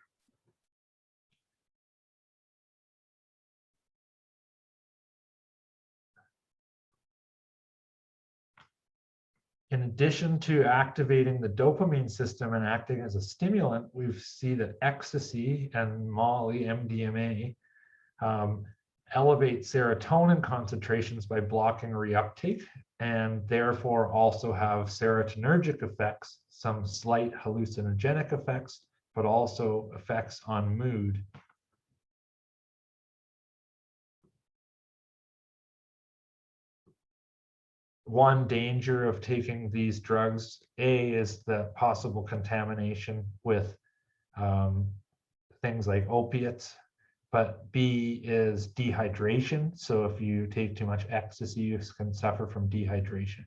In addition to activating the dopamine system and acting as a stimulant, we see that ecstasy and Molly, MDMA, elevate serotonin concentrations by blocking reuptake, and therefore also have serotonergic effects, some slight hallucinogenic effects, but also effects on mood. One danger of taking these drugs, A, is the possible contamination with things like opiates, but B is dehydration. So if you take too much ecstasy, you can suffer from dehydration.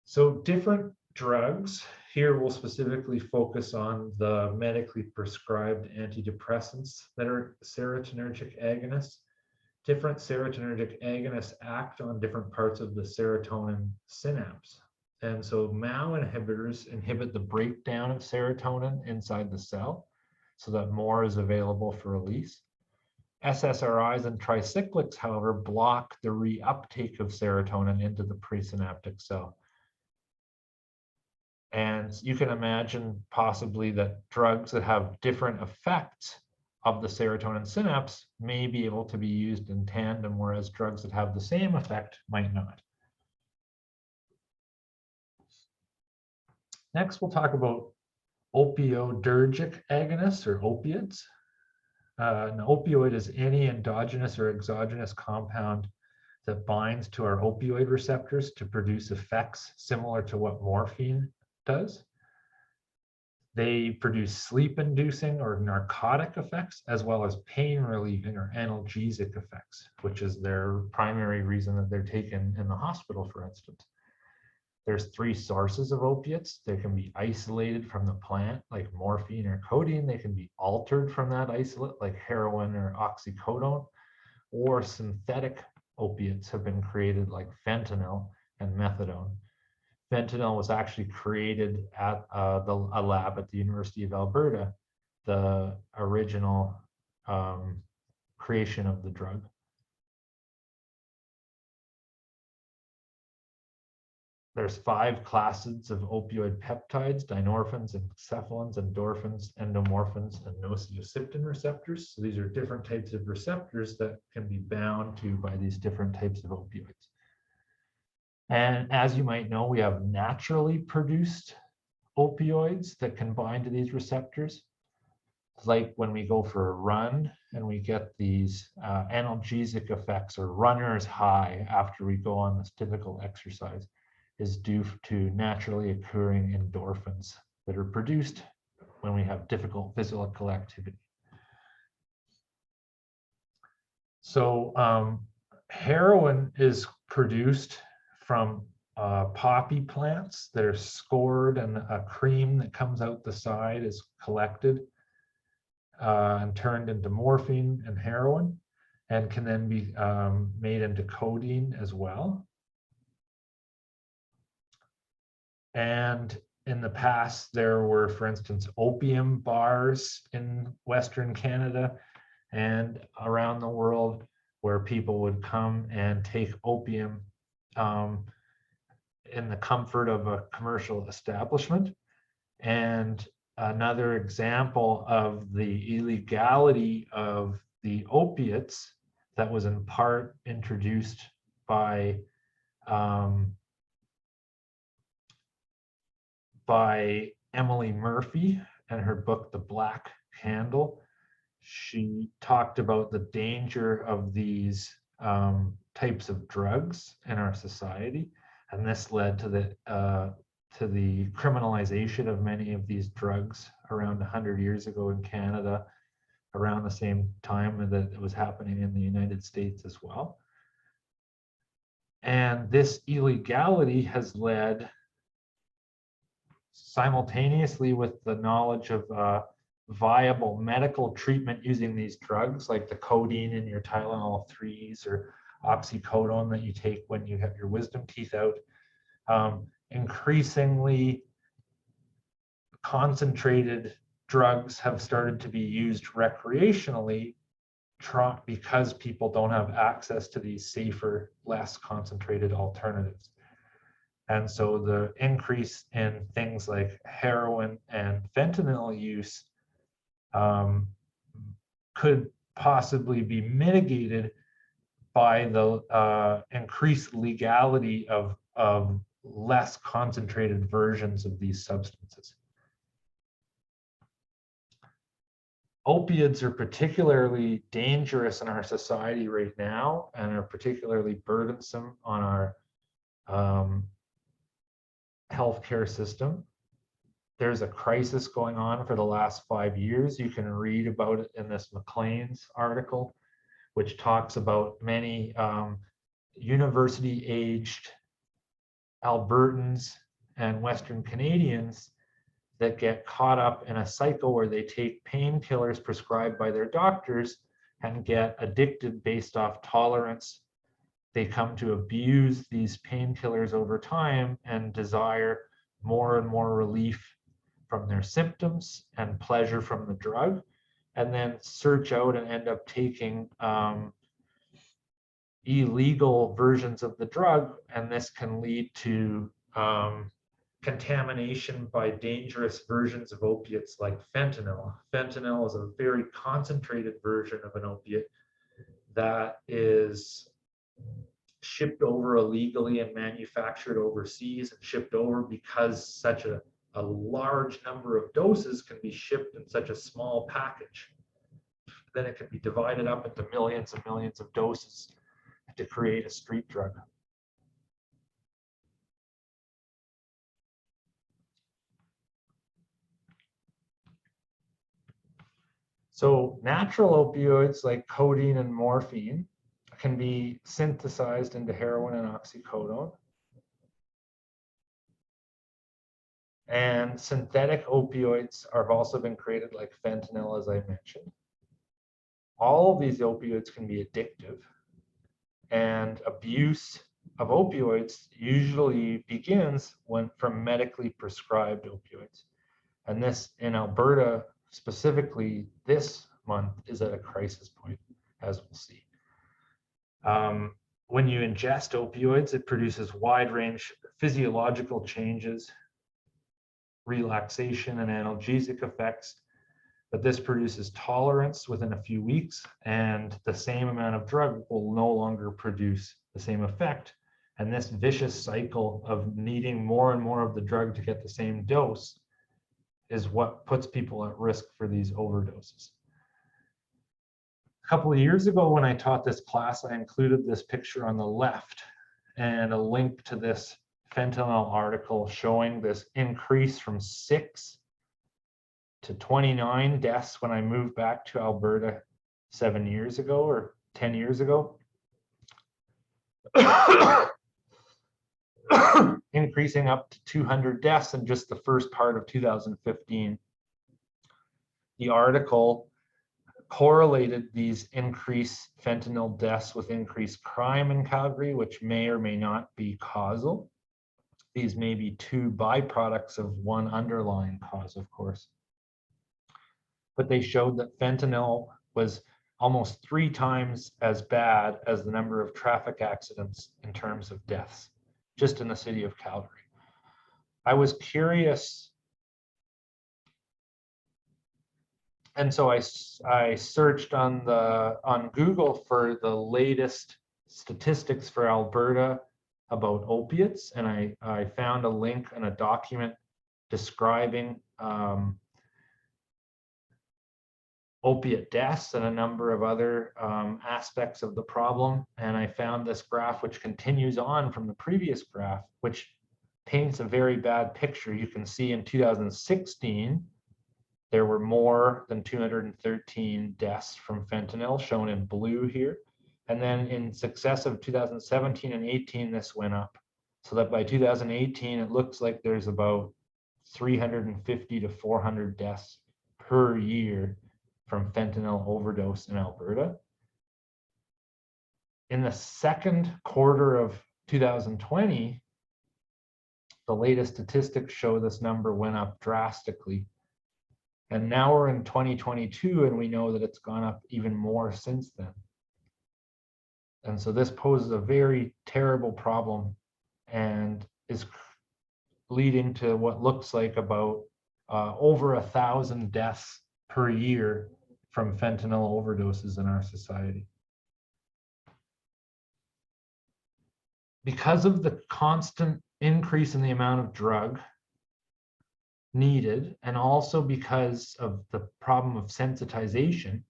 So different drugs, here we'll specifically focus on the medically prescribed antidepressants that are serotonergic agonists. Different serotonergic agonists act on different parts of the serotonin synapse. And so MAO inhibitors inhibit the breakdown of serotonin inside the cell so that more is available for release. SSRIs and tricyclics, however, block the reuptake of serotonin into the presynaptic cell. And you can imagine possibly that drugs that have different effects of the serotonin synapse may be able to be used in tandem, whereas drugs that have the same effect might not. Next, we'll talk about opioidergic agonists, or opiates. An opioid is any endogenous or exogenous compound that binds to our opioid receptors to produce effects similar to what morphine does. They produce sleep-inducing or narcotic effects, as well as pain-relieving or analgesic effects, which is their primary reason that they're taken in the hospital, for instance. There's 3 sources of opiates. They can be isolated from the plant, like morphine or codeine. They can be altered from that isolate, like heroin or oxycodone, or synthetic opiates have been created, like fentanyl and methadone. Fentanyl was actually created at a lab at the University of Alberta, the original creation of the drug. There's 5 classes of opioid peptides: dynorphins, enkephalins, endorphins, endomorphins, and nociceptin receptors. So these are different types of receptors that can be bound to by these different types of opioids. And as you might know, we have naturally produced opioids that can bind to these receptors. It's like when we go for a run and we get these analgesic effects or runner's high after we go on this typical exercise, is due to naturally occurring endorphins that are produced when we have difficult physical activity. So heroin is produced from poppy plants that are scored, and a cream that comes out the side is collected and turned into morphine and heroin, and can then be made into codeine as well. And in the past, there were, for instance, opium bars in Western Canada and around the world where people would come and take opium in the comfort of a commercial establishment. And another example of the illegality of the opiates that was in part introduced by Emily Murphy and her book, The Black Candle. She talked about the danger of these types of drugs in our society, and this led to the criminalization of many of these drugs around 100 years ago in Canada, around the same time that it was happening in the United States as well. And this illegality has led, simultaneously with the knowledge of viable medical treatment using these drugs, like the codeine in your Tylenol 3s or oxycodone that you take when you have your wisdom teeth out, increasingly concentrated drugs have started to be used recreationally because people don't have access to these safer, less concentrated alternatives. And so the increase in things like heroin and fentanyl use could possibly be mitigated by the increased legality of less concentrated versions of these substances. Opiates are particularly dangerous in our society right now and are particularly burdensome on our healthcare system. There's a crisis going on for the last 5 years. You can read about it in this McLean's article, which talks about many university-aged Albertans and Western Canadians that get caught up in a cycle where they take painkillers prescribed by their doctors and get addicted based off tolerance. They come to abuse these painkillers over time and desire more and more relief from their symptoms and pleasure from the drug, and then search out and end up taking illegal versions of the drug, and this can lead to contamination by dangerous versions of opiates like fentanyl. Fentanyl is a very concentrated version of an opiate that is shipped over illegally and manufactured overseas and shipped over because such a large number of doses can be shipped in such a small package. Then it can be divided up into millions and millions of doses to create a street drug. So natural opioids like codeine and morphine can be synthesized into heroin and oxycodone. And synthetic opioids have also been created, like fentanyl, as I mentioned. All of these opioids can be addictive, and abuse of opioids usually begins from medically prescribed opioids. And this, in Alberta specifically, this month is at a crisis point, as we'll see. When you ingest opioids, it produces wide range physiological changes, relaxation and analgesic effects, but this produces tolerance within a few weeks, and the same amount of drug will no longer produce the same effect. And this vicious cycle of needing more and more of the drug to get the same dose is what puts people at risk for these overdoses. A couple of years ago, when I taught this class, I included this picture on the left and a link to this fentanyl article showing this increase from 6 to 29 deaths when I moved back to Alberta 7 years ago or 10 years ago. Increasing up to 200 deaths in just the first part of 2015. The article correlated these increased fentanyl deaths with increased crime in Calgary, which may or may not be causal. These may be two byproducts of one underlying cause, of course. But they showed that fentanyl was almost 3 times as bad as the number of traffic accidents in terms of deaths, just in the city of Calgary. I was curious, and so I searched on Google for the latest statistics for Alberta about opiates, and I found a link and a document describing opiate deaths and a number of other aspects of the problem. And I found this graph, which continues on from the previous graph, which paints a very bad picture. You can see in 2016, there were more than 213 deaths from fentanyl, shown in blue here. And then in successive 2017 and 18, this went up. So that by 2018, it looks like there's about 350 to 400 deaths per year from fentanyl overdose in Alberta. In the second quarter of 2020, the latest statistics show this number went up drastically. And now we're in 2022, and we know that it's gone up even more since then. And so this poses a very terrible problem and is leading to what looks like about over 1,000 deaths per year from fentanyl overdoses in our society. Because of the constant increase in the amount of drug needed, and also because of the problem of sensitization,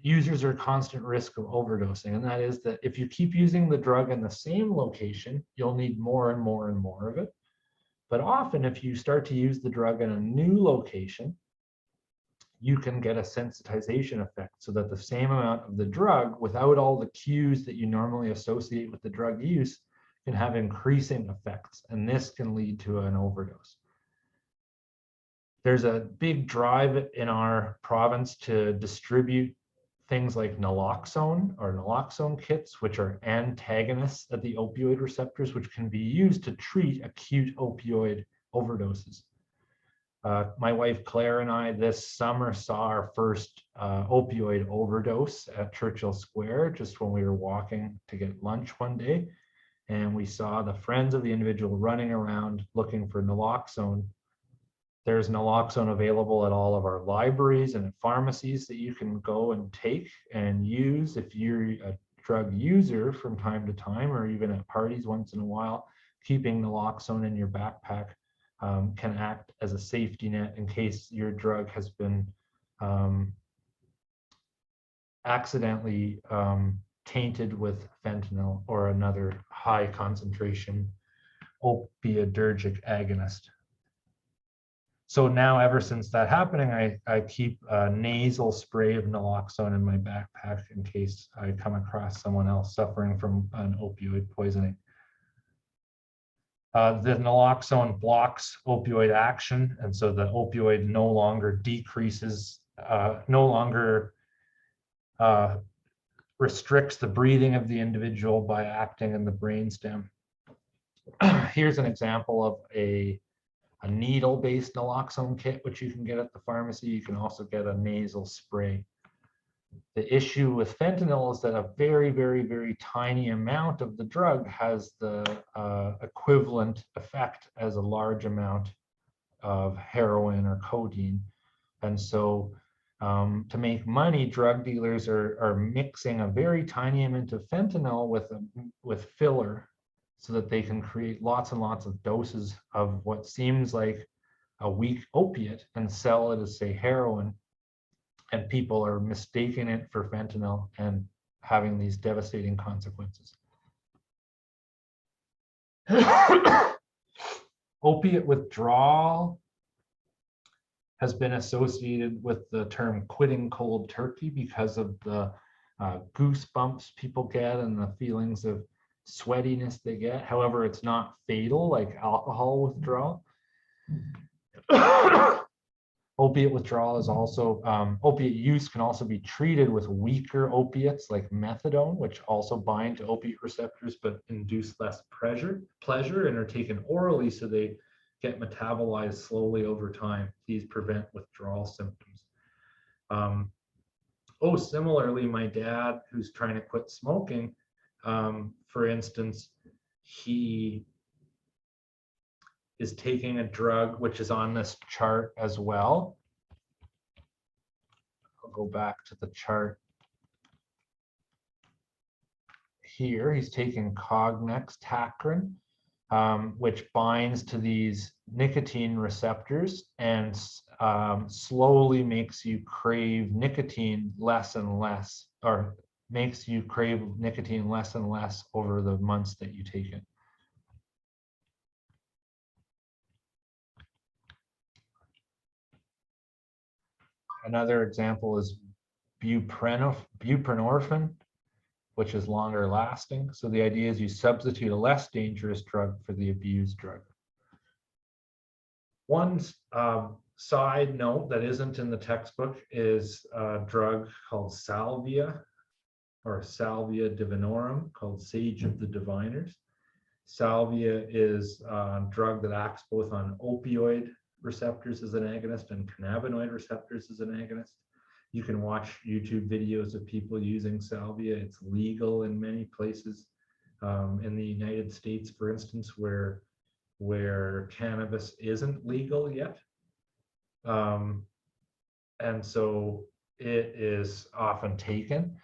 users are at constant risk of overdosing. And that is that if you keep using the drug in the same location, you'll need more and more and more of it. But often if you start to use the drug in a new location, you can get a sensitization effect, so that the same amount of the drug, without all the cues that you normally associate with the drug use, can have increasing effects. And this can lead to an overdose. There's a big drive in our province to distribute things like naloxone or naloxone kits, which are antagonists at the opioid receptors, which can be used to treat acute opioid overdoses. My wife Claire and I this summer saw our first opioid overdose at Churchill Square, just when we were walking to get lunch one day. And we saw the friends of the individual running around looking for naloxone. There's naloxone available at all of our libraries and at pharmacies that you can go and take and use if you're a drug user from time to time, or even at parties once in a while. Keeping naloxone in your backpack can act as a safety net in case your drug has been accidentally tainted with fentanyl or another high concentration opiadergic agonist. So now, ever since that happening, I keep a nasal spray of naloxone in my backpack in case I come across someone else suffering from an opioid poisoning. The naloxone blocks opioid action, and so the opioid no longer decreases, no longer restricts the breathing of the individual by acting in the brainstem. Here's an example of a needle-based naloxone kit, which you can get at the pharmacy. You can also get a nasal spray. The issue with fentanyl is that a very, very, very tiny amount of the drug has the equivalent effect as a large amount of heroin or codeine. And so to make money, drug dealers are mixing a very tiny amount of fentanyl with filler, so that they can create lots and lots of doses of what seems like a weak opiate and sell it as, say, heroin. And people are mistaking it for fentanyl and having these devastating consequences. Opiate withdrawal has been associated with the term quitting cold turkey because of the goosebumps people get and the feelings of sweatiness they get. However, it's not fatal like alcohol withdrawal. Opiate withdrawal is also, opiate use can also be treated with weaker opiates like methadone, which also bind to opiate receptors but induce less pleasure and are taken orally, so they get metabolized slowly over time. These prevent withdrawal symptoms. Similarly, my dad, who's trying to quit smoking, for instance, he is taking a drug which is on this chart as well. I'll go back to the chart here. He's taking Cognex Tacrin, which binds to these nicotine receptors and slowly makes you crave nicotine less and less, or makes you crave nicotine less and less over the months that you take it. Another example is buprenorphine, which is longer lasting. So the idea is you substitute a less dangerous drug for the abused drug. One side note that isn't in the textbook is a drug called salvia, or salvia divinorum, called sage of the diviners. Salvia is a drug that acts both on opioid receptors as an agonist and cannabinoid receptors as an agonist. You can watch YouTube videos of people using salvia. It's legal in many places. In the United States, for instance, where cannabis isn't legal yet. And so it is often taken.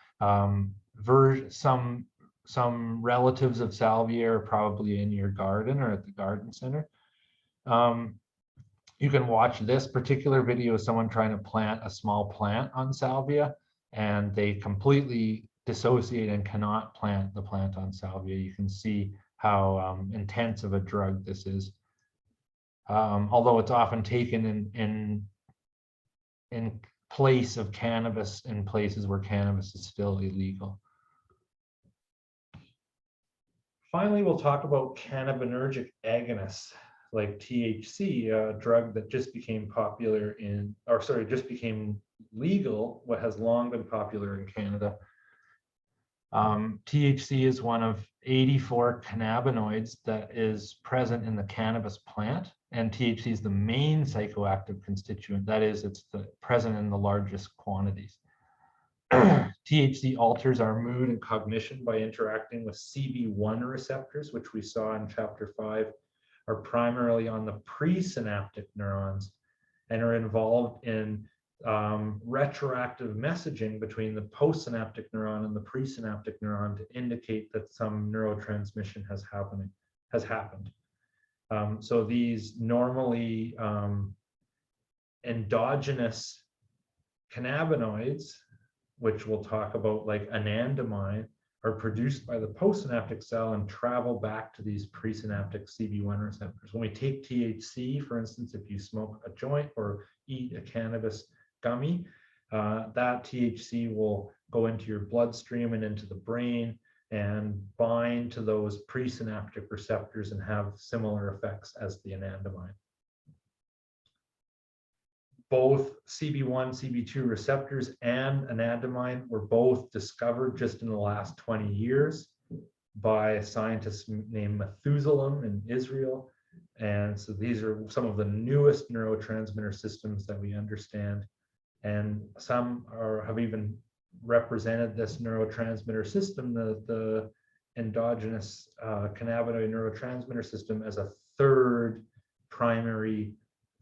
Some relatives of salvia are probably in your garden or at the garden center. You can watch this particular video of someone trying to plant a small plant on salvia, and they completely dissociate and cannot plant the plant on salvia. You can see how intense of a drug this is. Although it's often taken in place of cannabis in places where cannabis is still illegal. Finally, we'll talk about cannabinergic agonists like THC, a drug that just became just became legal, what has long been popular in Canada. THC is one of 84 cannabinoids that is present in the cannabis plant, and THC is the main psychoactive constituent. That is, it's present in the largest quantities. THC alters our mood and cognition by interacting with CB1 receptors, which we saw in chapter 5, are primarily on the presynaptic neurons and are involved in retroactive messaging between the postsynaptic neuron and the presynaptic neuron to indicate that some neurotransmission has happened. So these normally endogenous cannabinoids, which we'll talk about, like anandamide, are produced by the postsynaptic cell and travel back to these presynaptic CB1 receptors. When we take THC, for instance, if you smoke a joint or eat a cannabis gummy, that THC will go into your bloodstream and into the brain and bind to those presynaptic receptors and have similar effects as the anandamide. Both CB1, CB2 receptors and anandamide were both discovered just in the last 20 years by a scientist named Methuselah in Israel. And so these are some of the newest neurotransmitter systems that we understand. And some have even represented this neurotransmitter system, the endogenous cannabinoid neurotransmitter system, as a third primary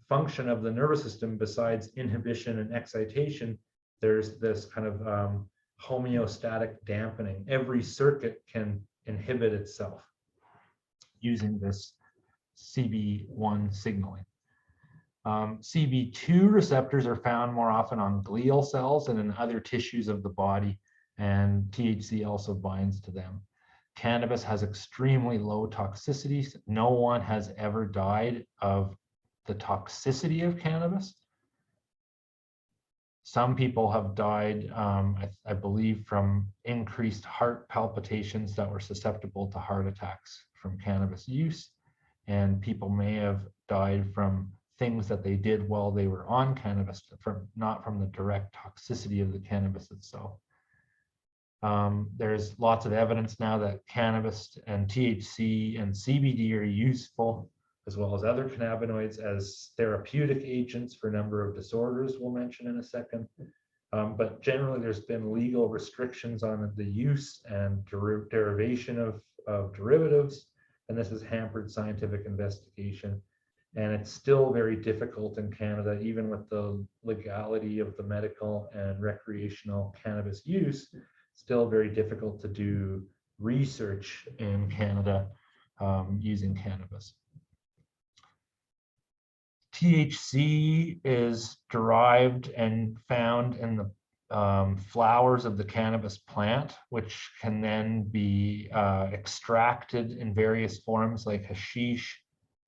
function of the nervous system. Besides inhibition and excitation, there's this kind of homeostatic dampening. Every circuit can inhibit itself using this CB1 signaling. CB2 receptors are found more often on glial cells and in other tissues of the body, and THC also binds to them. Cannabis has extremely low toxicity. No one has ever died of the toxicity of cannabis. Some people have died, I believe, from increased heart palpitations that were susceptible to heart attacks from cannabis use. And people may have died from things that they did while they were on cannabis, not from the direct toxicity of the cannabis itself. There's lots of evidence now that cannabis and THC and CBD are useful, as well as other cannabinoids, as therapeutic agents for a number of disorders we'll mention in a second. But generally, there's been legal restrictions on the use and derivation of derivatives, and this has hampered scientific investigation. And it's still very difficult in Canada, even with the legality of the medical and recreational cannabis use, still very difficult to do research in Canada using cannabis. THC is derived and found in the flowers of the cannabis plant, which can then be extracted in various forms like hashish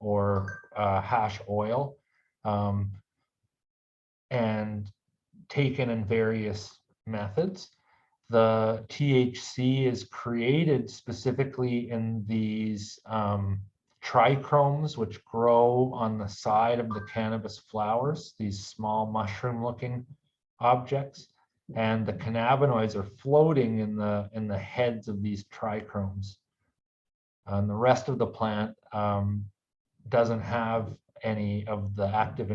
or hash oil, and taken in various methods. The THC is created specifically in these trichromes, which grow on the side of the cannabis flowers, these small mushroom-looking objects, and the cannabinoids are floating in the heads of these trichromes. And the rest of the plant doesn't have any of the active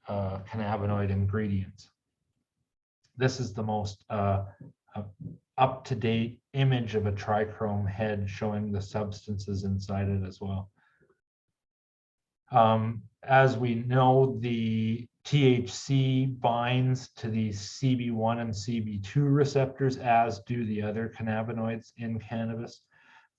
cannabinoid ingredients. This is the most up-to-date image of a trichrome head showing the substances inside it as well. As we know, the THC binds to these CB1 and CB2 receptors, as do the other cannabinoids in cannabis.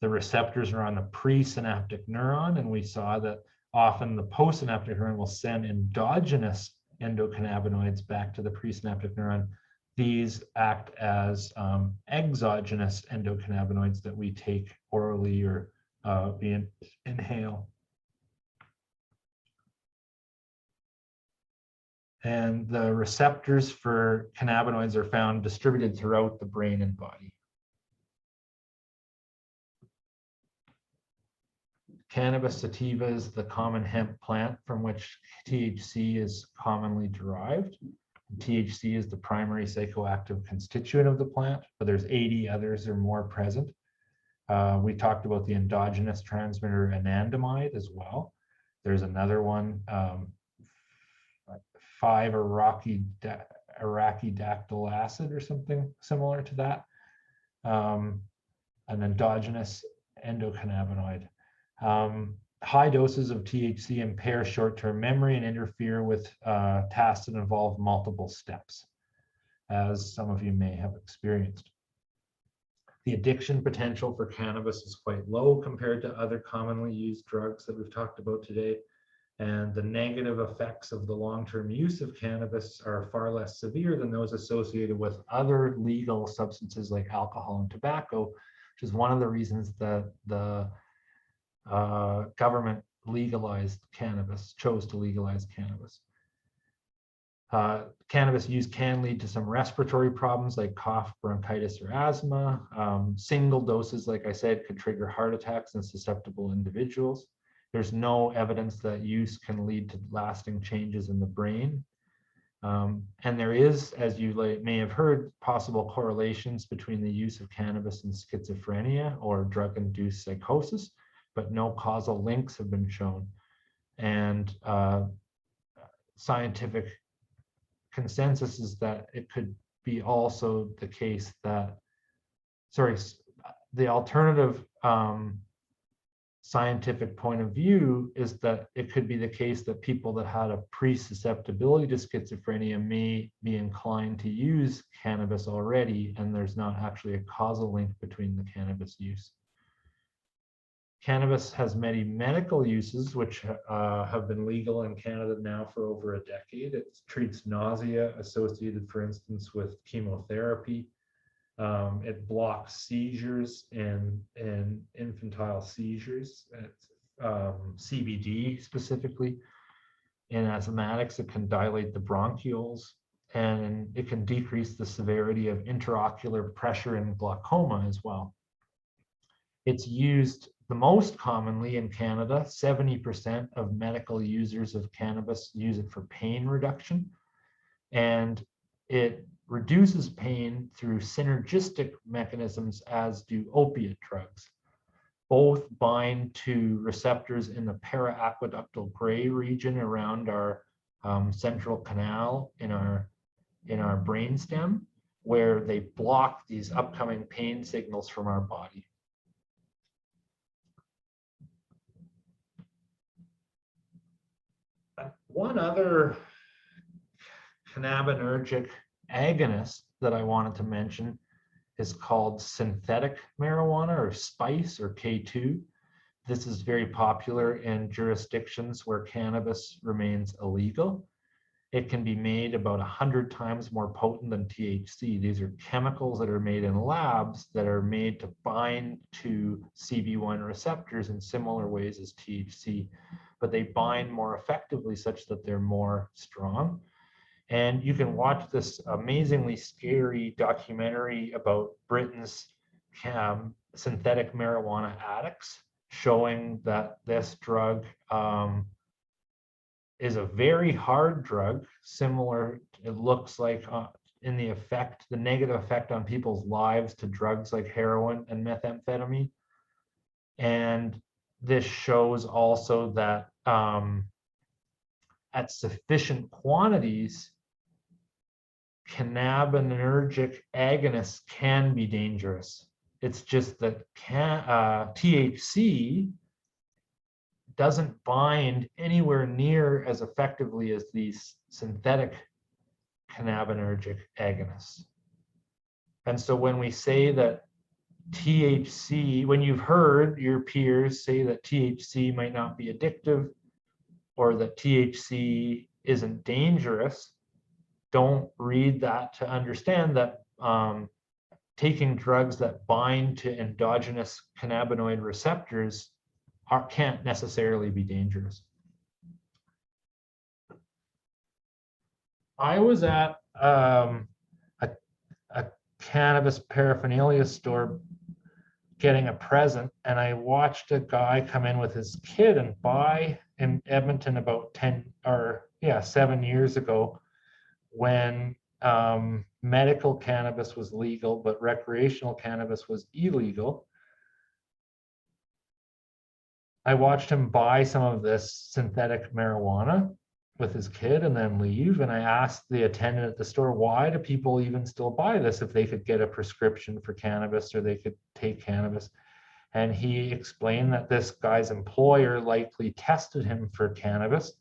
The receptors are on the presynaptic neuron, and we saw that often the postsynaptic neuron will send endogenous endocannabinoids back to the presynaptic neuron. These act as exogenous endocannabinoids that we take orally or we inhale. And the receptors for cannabinoids are found distributed throughout the brain and body. Cannabis sativa is the common hemp plant from which THC is commonly derived. THC is the primary psychoactive constituent of the plant, but there's 80 others or more present. We talked about the endogenous transmitter anandamide as well. There's another one, 5-arachidactyl acid or something similar to that, an endogenous endocannabinoid. High doses of THC impair short-term memory and interfere with tasks that involve multiple steps, as some of you may have experienced. The addiction potential for cannabis is quite low compared to other commonly used drugs that we've talked about today, and the negative effects of the long-term use of cannabis are far less severe than those associated with other legal substances like alcohol and tobacco, which is one of the reasons that the government legalized cannabis, chose to legalize cannabis. Cannabis use can lead to some respiratory problems like cough, bronchitis, or asthma. Single doses, like I said, could trigger heart attacks in susceptible individuals. There's no evidence that use can lead to lasting changes in the brain. And there is, as you may have heard, possible correlations between the use of cannabis and schizophrenia or drug-induced psychosis, but no causal links have been shown. And scientific consensus is that it could be also the case that, the alternative scientific point of view is that it could be the case that people that had a pre-susceptibility to schizophrenia may be inclined to use cannabis already, and there's not actually a causal link between the cannabis use. Cannabis has many medical uses, which have been legal in Canada now for over a decade. It treats nausea associated, for instance, with chemotherapy. It blocks seizures and infantile seizures, CBD specifically. In asthmatics, it can dilate the bronchioles, and it can decrease the severity of intraocular pressure in glaucoma as well. It's used the most commonly in Canada. 70% of medical users of cannabis use it for pain reduction, and it reduces pain through synergistic mechanisms, as do opiate drugs. Both bind to receptors in the para-aqueductal gray region around our central canal in our brainstem, where they block these upcoming pain signals from our body. One other cannabinergic agonist that I wanted to mention is called synthetic marijuana, or spice, or K2. This is very popular in jurisdictions where cannabis remains illegal. It can be made about 100 times more potent than THC. These are chemicals that are made in labs that are made to bind to CB1 receptors in similar ways as THC, but they bind more effectively such that they're more strong. And you can watch this amazingly scary documentary about Britain's synthetic marijuana addicts, showing that this drug is a very hard drug, similar, it looks like, in the effect, the negative effect on people's lives to drugs like heroin and methamphetamine. And this shows also that at sufficient quantities, cannabinergic agonists can be dangerous. It's just that THC doesn't bind anywhere near as effectively as these synthetic cannabinergic agonists. And so when we say that THC, when you've heard your peers say that THC might not be addictive or that THC isn't dangerous, don't read that to understand that taking drugs that bind to endogenous cannabinoid receptors can't necessarily be dangerous. I was at a cannabis paraphernalia store getting a present, and I watched a guy come in with his kid and buy in Edmonton about 7 years ago, when medical cannabis was legal, but recreational cannabis was illegal. I watched him buy some of this synthetic marijuana with his kid and then leave. And I asked the attendant at the store, why do people even still buy this if they could get a prescription for cannabis or they could take cannabis? And he explained that this guy's employer likely tested him for cannabis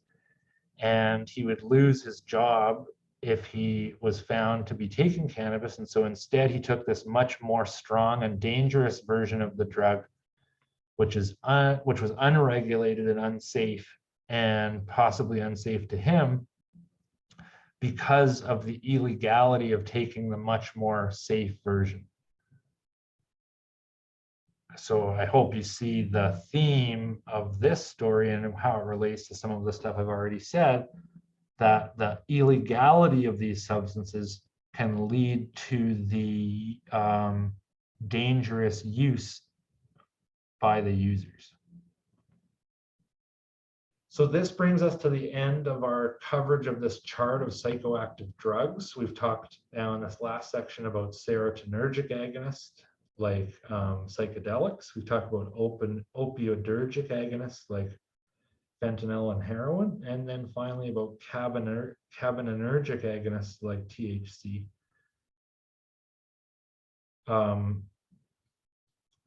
and he would lose his job if he was found to be taking cannabis. And so instead he took this much more strong and dangerous version of the drug, which was unregulated and unsafe, and possibly unsafe to him because of the illegality of taking the much more safe version. So I hope you see the theme of this story and how it relates to some of the stuff I've already said, that the illegality of these substances can lead to the dangerous use by the users. So this brings us to the end of our coverage of this chart of psychoactive drugs. We've talked now in this last section about serotonergic agonists, like psychedelics. We've talked about opioidergic agonists, like fentanyl and heroin. And then finally about caffeinergic agonists, like THC.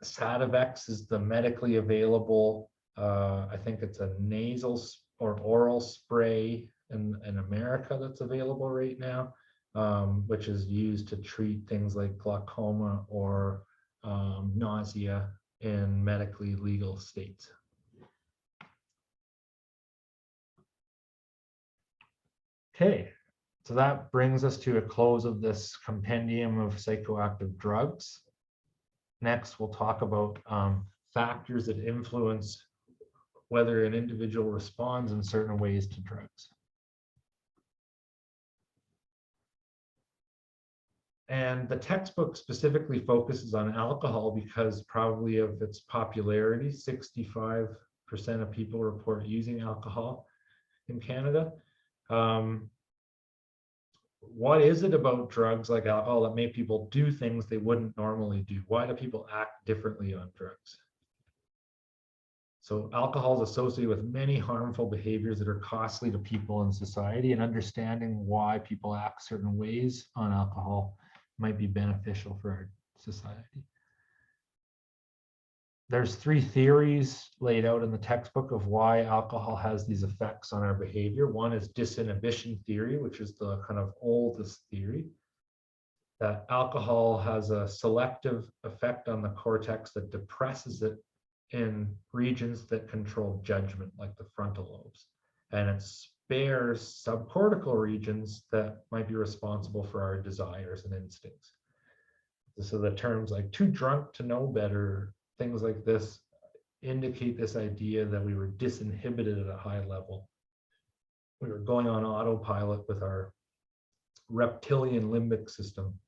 Sativex is the medically available, I think it's a nasal or oral spray in America that's available right now, which is used to treat things like glaucoma or nausea in medically legal states. Okay, so that brings us to a close of this compendium of psychoactive drugs. Next, we'll talk about factors that influence whether an individual responds in certain ways to drugs. And the textbook specifically focuses on alcohol because probably of its popularity, 65% of people report using alcohol in Canada. What is it about drugs like alcohol that make people do things they wouldn't normally do? Why do people act differently on drugs? So alcohol is associated with many harmful behaviors that are costly to people in society, and understanding why people act certain ways on alcohol might be beneficial for our society. There's 3 theories laid out in the textbook of why alcohol has these effects on our behavior. One is Disinhibition Theory, which is the kind of oldest theory, that alcohol has a selective effect on the cortex that depresses it in regions that control judgment, like the frontal lobes, and it spares subcortical regions that might be responsible for our desires and instincts. So the terms like too drunk to know better, things like this, indicate this idea that we were disinhibited at a high level. We were going on autopilot with our reptilian limbic system.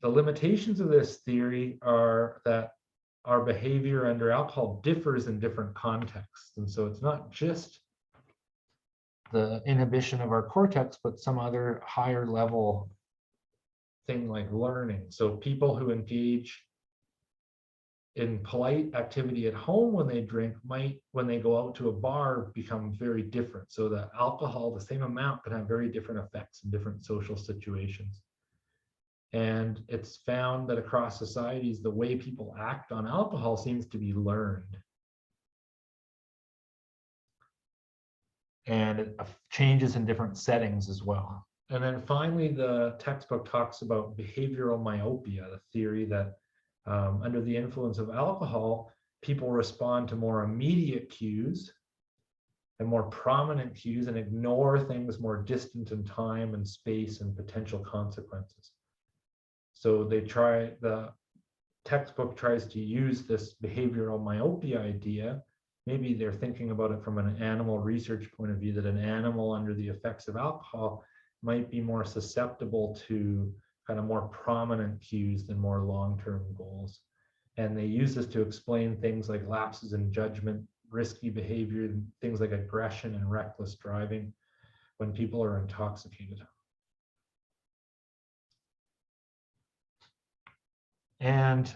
The limitations of this theory are that our behavior under alcohol differs in different contexts. And so it's not just the inhibition of our cortex, but some other higher level thing like learning. So people who engage in polite activity at home when they drink might, when they go out to a bar, become very different. So the alcohol, the same amount, can have very different effects in different social situations. And it's found that across societies, the way people act on alcohol seems to be learned. And it changes in different settings as well. And then finally, the textbook talks about behavioral myopia, the theory that under the influence of alcohol, people respond to more immediate cues and more prominent cues and ignore things more distant in time and space and potential consequences. So the textbook tries to use this behavioral myopia idea. Maybe they're thinking about it from an animal research point of view, that an animal under the effects of alcohol might be more susceptible to kind of more prominent cues than more long-term goals. And they use this to explain things like lapses in judgment, risky behavior, things like aggression and reckless driving when people are intoxicated. And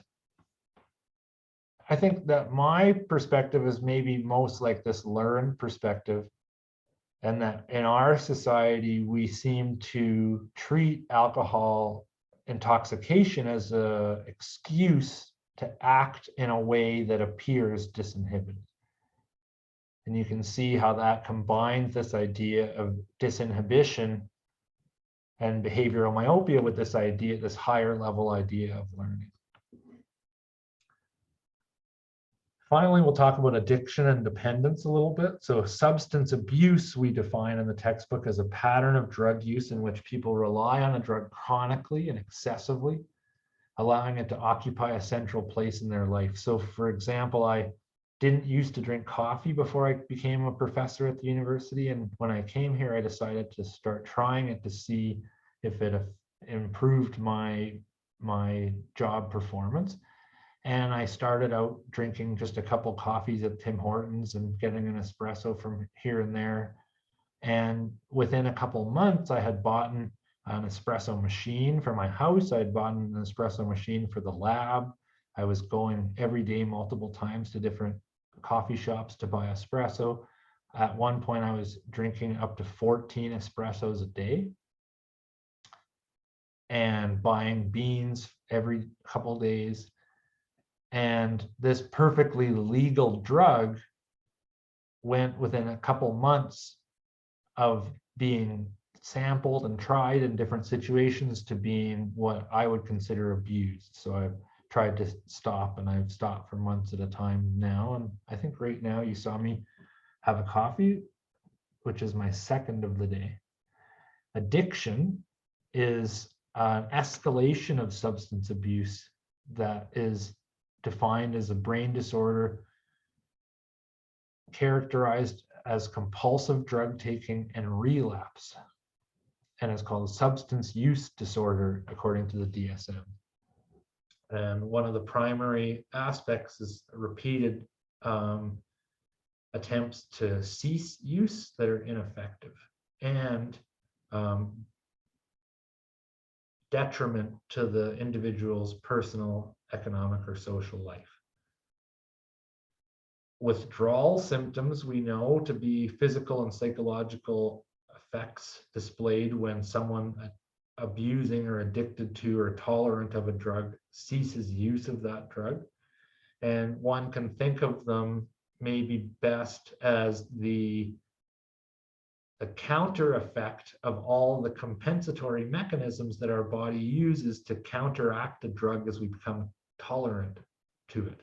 I think that my perspective is maybe most like this learned perspective, and that in our society, we seem to treat alcohol intoxication as an excuse to act in a way that appears disinhibited. And you can see how that combines this idea of disinhibition and behavioral myopia with this idea, this higher level idea of learning. Finally, we'll talk about addiction and dependence a little bit. So substance abuse we define in the textbook as a pattern of drug use in which people rely on a drug chronically and excessively, allowing it to occupy a central place in their life. So for example, I didn't used to drink coffee before I became a professor at the university. And when I came here, I decided to start trying it to see if it improved my job performance. And I started out drinking just a couple coffees at Tim Hortons and getting an espresso from here and there. And within a couple months, I had bought an espresso machine for my house. I had bought an espresso machine for the lab. I was going every day, multiple times to different coffee shops to buy espresso. At one point, I was drinking up to 14 espressos a day and buying beans every couple days. And this perfectly legal drug went within a couple months of being sampled and tried in different situations to being what I would consider abused. So I've tried to stop, and I've stopped for months at a time now. And I think right now you saw me have a coffee, which is my second of the day. Addiction is an escalation of substance abuse that is defined as a brain disorder characterized as compulsive drug taking and relapse, and it's called substance use disorder according to the DSM. And one of the primary aspects is repeated attempts to cease use that are ineffective, and detriment to the individual's personal, economic, or social life. Withdrawal symptoms we know to be physical and psychological effects displayed when someone abusing or addicted to or tolerant of a drug ceases use of that drug. And one can think of them maybe best as the counter effect of all the compensatory mechanisms that our body uses to counteract a drug as we become tolerant to it.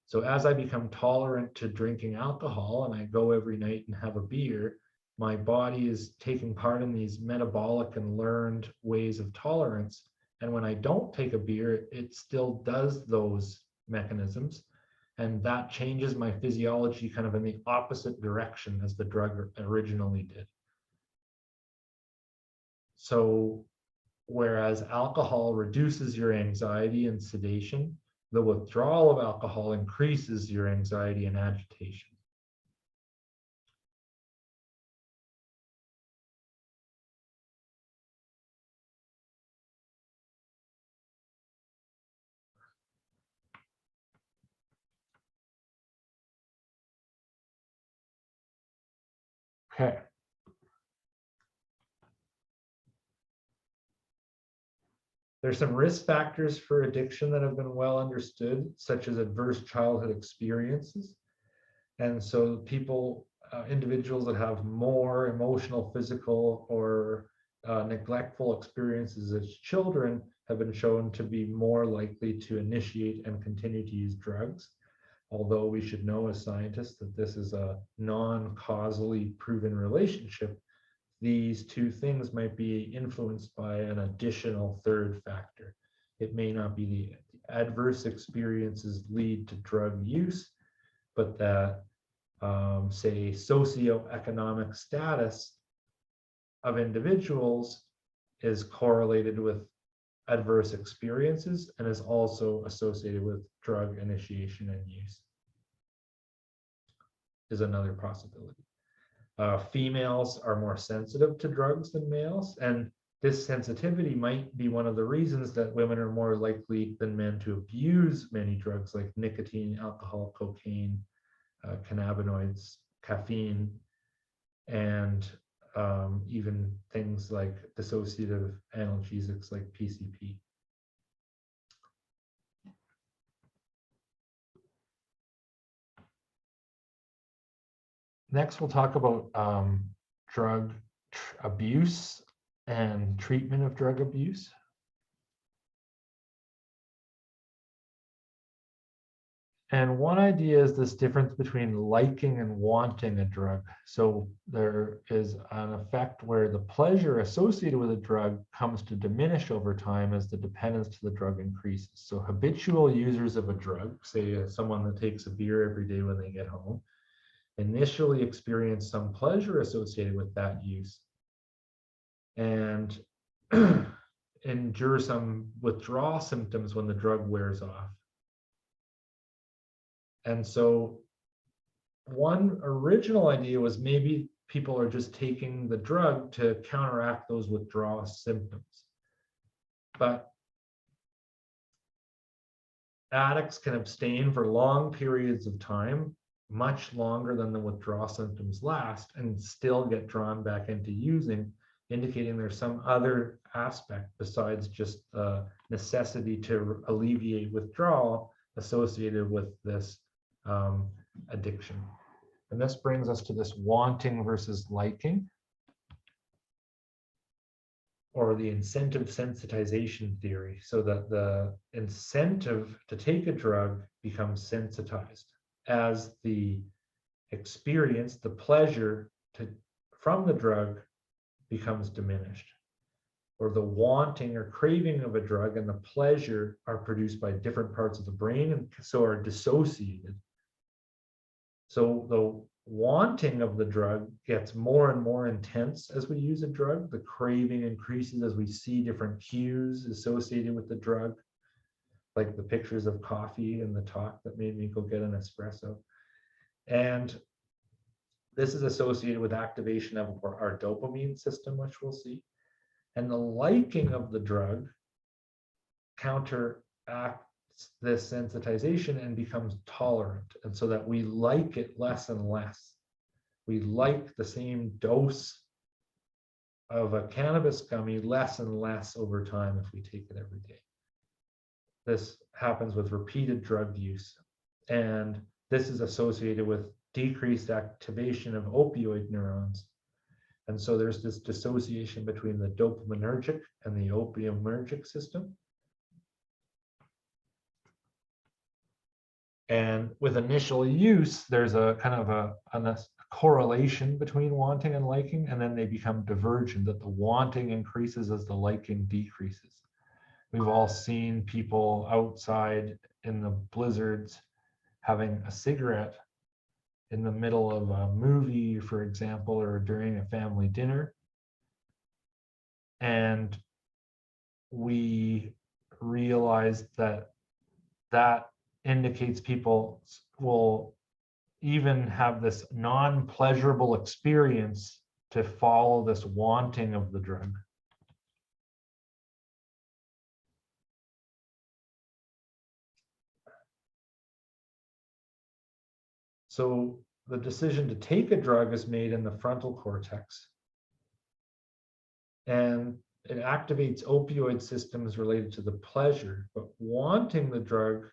So as I become tolerant to drinking alcohol and I go every night and have a beer, my body is taking part in these metabolic and learned ways of tolerance. And when I don't take a beer, it still does those mechanisms. And that changes my physiology kind of in the opposite direction as the drug originally did. So whereas alcohol reduces your anxiety and sedation, the withdrawal of alcohol increases your anxiety and agitation. Okay. There's some risk factors for addiction that have been well understood, such as adverse childhood experiences. And so people, individuals that have more emotional, physical, or neglectful experiences as children have been shown to be more likely to initiate and continue to use drugs. Although we should know as scientists that this is a non-causally proven relationship, these two things might be influenced by an additional third factor. It may not be the adverse experiences lead to drug use, but that, say, socioeconomic status of individuals is correlated with adverse experiences and is also associated with drug initiation and use, is another possibility. Females are more sensitive to drugs than males, and this sensitivity might be one of the reasons that women are more likely than men to abuse many drugs like nicotine, alcohol, cocaine, cannabinoids, caffeine, and even things like dissociative analgesics like PCP. Next, we'll talk about drug abuse and treatment of drug abuse. And one idea is this difference between liking and wanting a drug. So there is an effect where the pleasure associated with a drug comes to diminish over time as the dependence to the drug increases. So habitual users of a drug, say someone that takes a beer every day when they get home, initially experience some pleasure associated with that use and endure some withdrawal symptoms when the drug wears off. And so one original idea was maybe people are just taking the drug to counteract those withdrawal symptoms. But addicts can abstain for long periods of time, much longer than the withdrawal symptoms last, and still get drawn back into using, indicating there's some other aspect besides just the necessity to alleviate withdrawal associated with this addiction. And this brings us to this wanting versus liking, or the incentive sensitization theory, so that the incentive to take a drug becomes sensitized as the experience, the pleasure from the drug becomes diminished, or the wanting or craving of a drug and the pleasure are produced by different parts of the brain and so are dissociated. So the wanting of the drug gets more and more intense as we use a drug. The craving increases as we see different cues associated with the drug, like the pictures of coffee and the talk that made me go get an espresso. And this is associated with activation of our dopamine system, which we'll see. And the liking of the drug counteracts this sensitization and becomes tolerant. And so that we like it less and less. We like the same dose of a cannabis gummy less and less over time if we take it every day. This happens with repeated drug use. And this is associated with decreased activation of opioid neurons. And so there's this dissociation between the dopaminergic and the opiamergic system. And with initial use, there's a kind of a correlation between wanting and liking, and then they become divergent, that the wanting increases as the liking decreases. We've all seen people outside in the blizzards having a cigarette in the middle of a movie, for example, or during a family dinner. And we realized that that indicates people will even have this non-pleasurable experience to follow this wanting of the drug. So the decision to take a drug is made in the frontal cortex. And it activates opioid systems related to the pleasure, but wanting the drug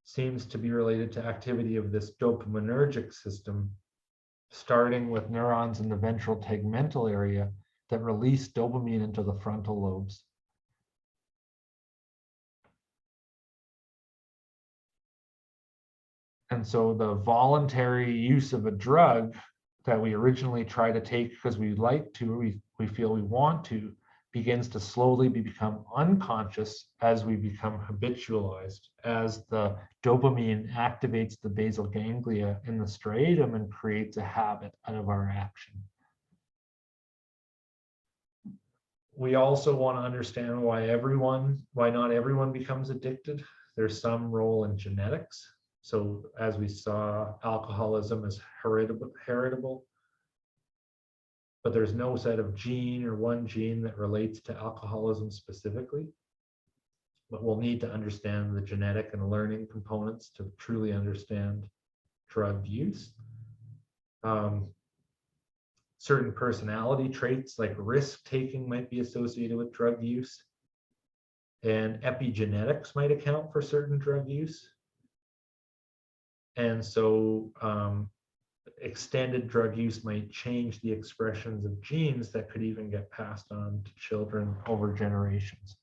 seems to be related to activity of this dopaminergic system, starting with neurons in the ventral tegmental area that release dopamine into the frontal lobes. And so the voluntary use of a drug that we originally try to take because we like to, we feel we want to, begins to slowly become unconscious as we become habitualized, as the dopamine activates the basal ganglia in the striatum and creates a habit out of our action. We also want to understand why not everyone becomes addicted. There's some role in genetics. So as we saw, alcoholism is heritable, but there's no set of gene or one gene that relates to alcoholism specifically. But we'll need to understand the genetic and learning components to truly understand drug use. Certain personality traits like risk-taking might be associated with drug use, and epigenetics might account for certain drug use. And so extended drug use might change the expressions of genes that could even get passed on to children over generations.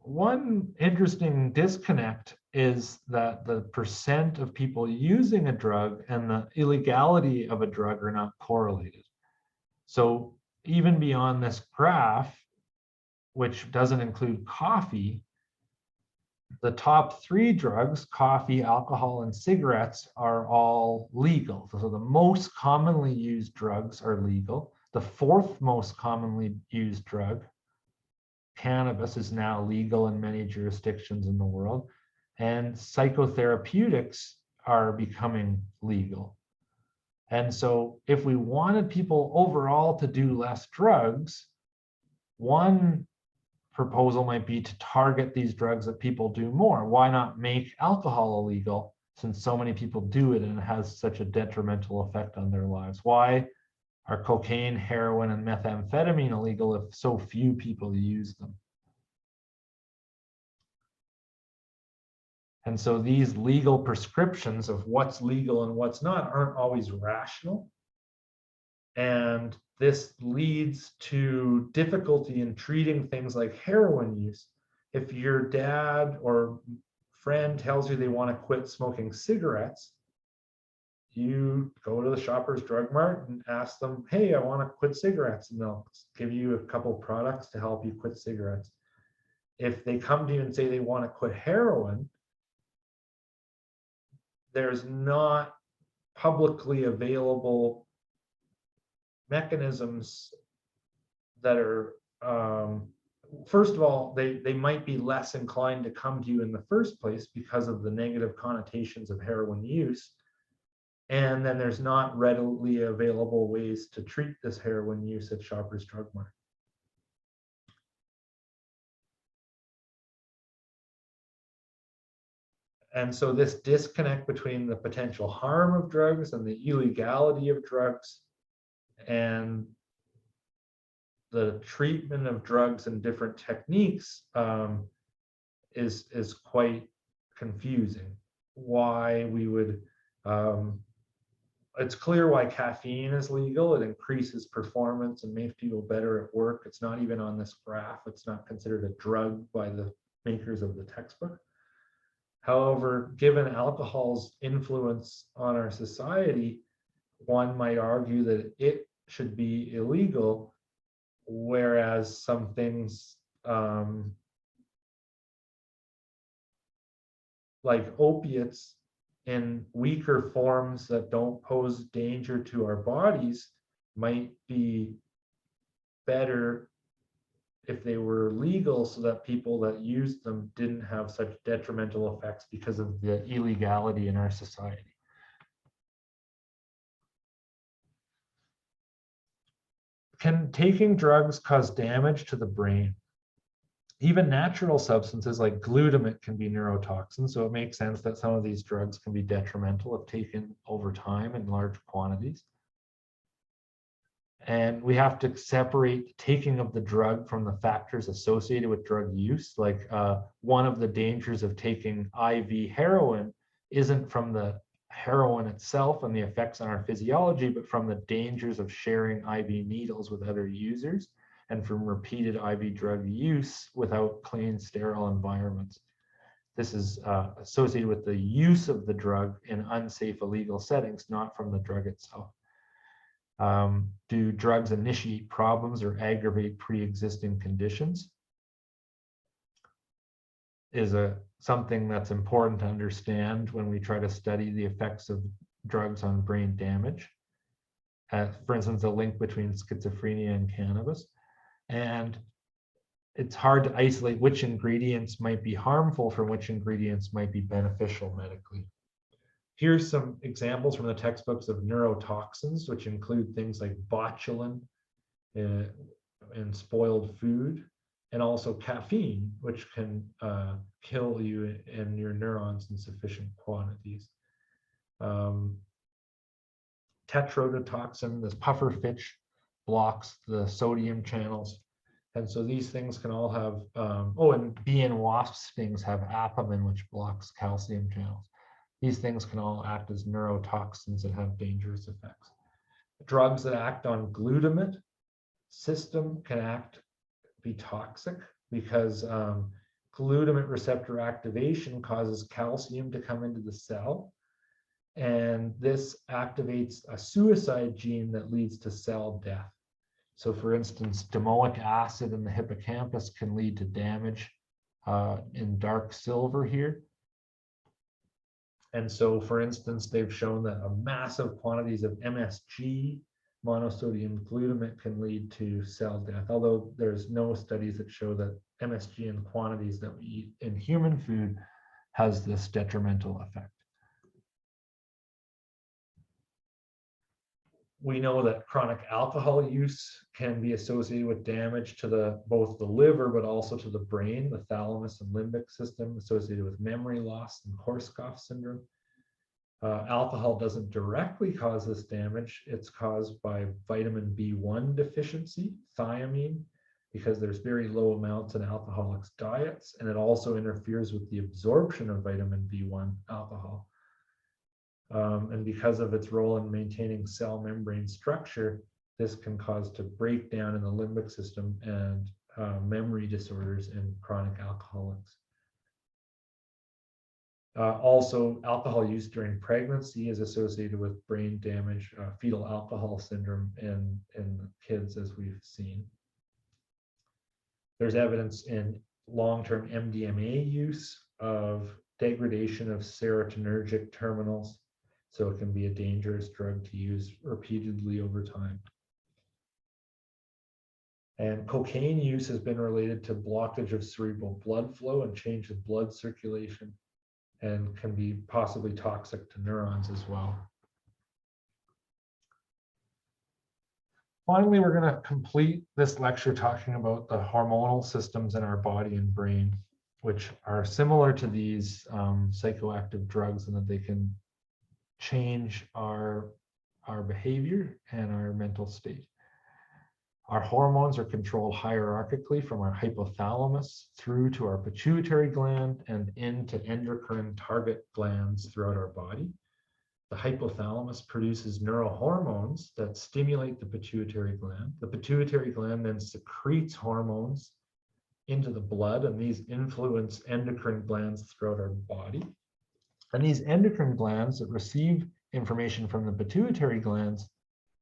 One interesting disconnect is that the percent of people using a drug and the illegality of a drug are not correlated. So even beyond this graph, which doesn't include coffee, the top 3 drugs, coffee, alcohol, and cigarettes, are all legal. So the most commonly used drugs are legal. The 4th most commonly used drug, cannabis, is now legal in many jurisdictions in the world. And psychotherapeutics are becoming legal. And so if we wanted people overall to do less drugs, one proposal might be to target these drugs that people do more. Why not make alcohol illegal, since so many people do it and it has such a detrimental effect on their lives? Why are cocaine, heroin, and methamphetamine illegal if so few people use them? And so these legal prescriptions of what's legal and what's not aren't always rational. And this leads to difficulty in treating things like heroin use. If your dad or friend tells you they want to quit smoking cigarettes, you go to the Shoppers Drug Mart and ask them, hey, I want to quit cigarettes, and they'll give you a couple products to help you quit cigarettes. If they come to you and say they want to quit heroin, there's not publicly available mechanisms that are, first of all, they might be less inclined to come to you in the first place because of the negative connotations of heroin use. And then there's not readily available ways to treat this heroin use at Shoppers Drug Mart. And so this disconnect between the potential harm of drugs and the illegality of drugs and the treatment of drugs and different techniques is quite confusing. Why we would, it's clear why caffeine is legal. It increases performance and makes people better at work. It's not even on this graph. It's not considered a drug by the makers of the textbook. However, given alcohol's influence on our society, one might argue that it should be illegal, whereas some things like opiates in weaker forms that don't pose danger to our bodies might be better if they were legal, so that people that used them didn't have such detrimental effects because of the illegality in our society. Can taking drugs cause damage to the brain? Even natural substances like glutamate can be neurotoxins, so it makes sense that some of these drugs can be detrimental if taken over time in large quantities. And we have to separate the taking of the drug from the factors associated with drug use. Like one of the dangers of taking IV heroin isn't from the heroin itself and the effects on our physiology, but from the dangers of sharing IV needles with other users and from repeated IV drug use without clean, sterile environments. This is associated with the use of the drug in unsafe, illegal settings, not from the drug itself. Do drugs initiate problems or aggravate pre-existing conditions? Is something that's important to understand when we try to study the effects of drugs on brain damage. For instance, a link between schizophrenia and cannabis. And it's hard to isolate which ingredients might be harmful from which ingredients might be beneficial medically. Here's some examples from the textbooks of neurotoxins, which include things like botulin and spoiled food, and also caffeine, which can kill you and your neurons in sufficient quantities. Tetrodotoxin, this pufferfish, blocks the sodium channels. And so these things can all have, and bee and wasp stings have apamin, which blocks calcium channels. These things can all act as neurotoxins and have dangerous effects. Drugs that act on glutamate system can be toxic because glutamate receptor activation causes calcium to come into the cell. And this activates a suicide gene that leads to cell death. So for instance, domoic acid in the hippocampus can lead to damage in dark silver here. And so, for instance, they've shown that massive quantities of MSG, monosodium glutamate, can lead to cell death, although there's no studies that show that MSG in quantities that we eat in human food has this detrimental effect. We know that chronic alcohol use can be associated with damage to both the liver, but also to the brain, the thalamus and limbic system, associated with memory loss and Korsakoff syndrome. Alcohol doesn't directly cause this damage. It's caused by vitamin B1 deficiency, thiamine, because there's very low amounts in alcoholics' diets, and it also interferes with the absorption of vitamin B1 alcohol. And because of its role in maintaining cell membrane structure, this can cause to break down in the limbic system and memory disorders in chronic alcoholics. Also, alcohol use during pregnancy is associated with brain damage, fetal alcohol syndrome in kids, as we've seen. There's evidence in long-term MDMA use of degradation of serotonergic terminals. So it can be a dangerous drug to use repeatedly over time. And cocaine use has been related to blockage of cerebral blood flow and change of blood circulation, and can be possibly toxic to neurons as well. Finally, we're going to complete this lecture talking about the hormonal systems in our body and brain, which are similar to these psychoactive drugs in that they can change our behavior and our mental state. Our hormones are controlled hierarchically from our hypothalamus through to our pituitary gland and into endocrine target glands throughout our body. The hypothalamus produces neurohormones that stimulate the pituitary gland. The pituitary gland then secretes hormones into the blood, and these influence endocrine glands throughout our body. And these endocrine glands that receive information from the pituitary glands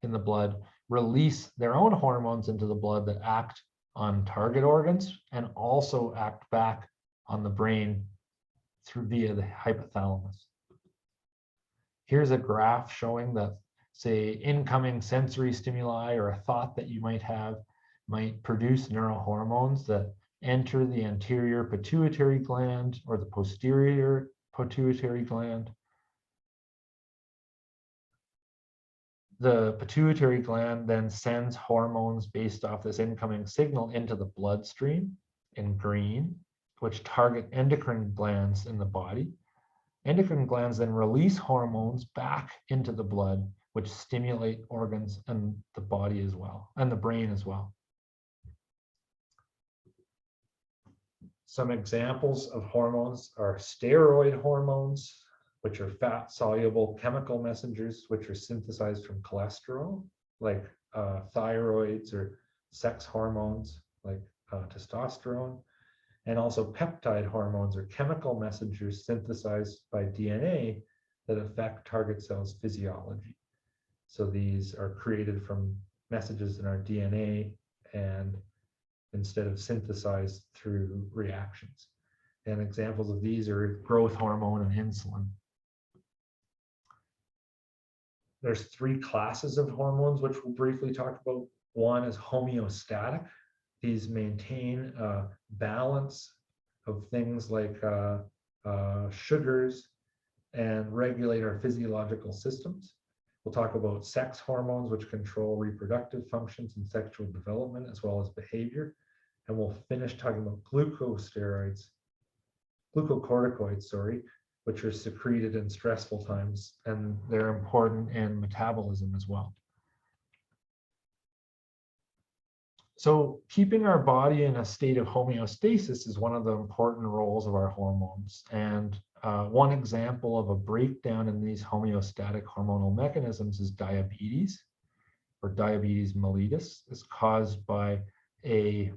in the blood release their own hormones into the blood that act on target organs and also act back on the brain via the hypothalamus. Here's a graph showing that, say, incoming sensory stimuli or a thought that you might have might produce neurohormones that enter the anterior pituitary gland or the posterior pituitary gland. The pituitary gland then sends hormones based off this incoming signal into the bloodstream, in green, which target endocrine glands in the body. Endocrine glands then release hormones back into the blood, which stimulate organs and the body as well, and the brain as well. Some examples of hormones are steroid hormones, which are fat-soluble chemical messengers, which are synthesized from cholesterol, like thyroids or sex hormones, like testosterone, and also peptide hormones, or chemical messengers synthesized by DNA that affect target cells' physiology. So these are created from messages in our DNA and instead of synthesized through reactions. And examples of these are growth hormone and insulin. There's 3 classes of hormones, which we'll briefly talk about. One is homeostatic. These maintain a balance of things like sugars and regulate our physiological systems. We'll talk about sex hormones, which control reproductive functions and sexual development, as well as behavior. And we'll finish talking about glucocorticoids, which are secreted in stressful times, and they're important in metabolism as well. So keeping our body in a state of homeostasis is one of the important roles of our hormones. And one example of a breakdown in these homeostatic hormonal mechanisms is diabetes, or diabetes mellitus, is caused by a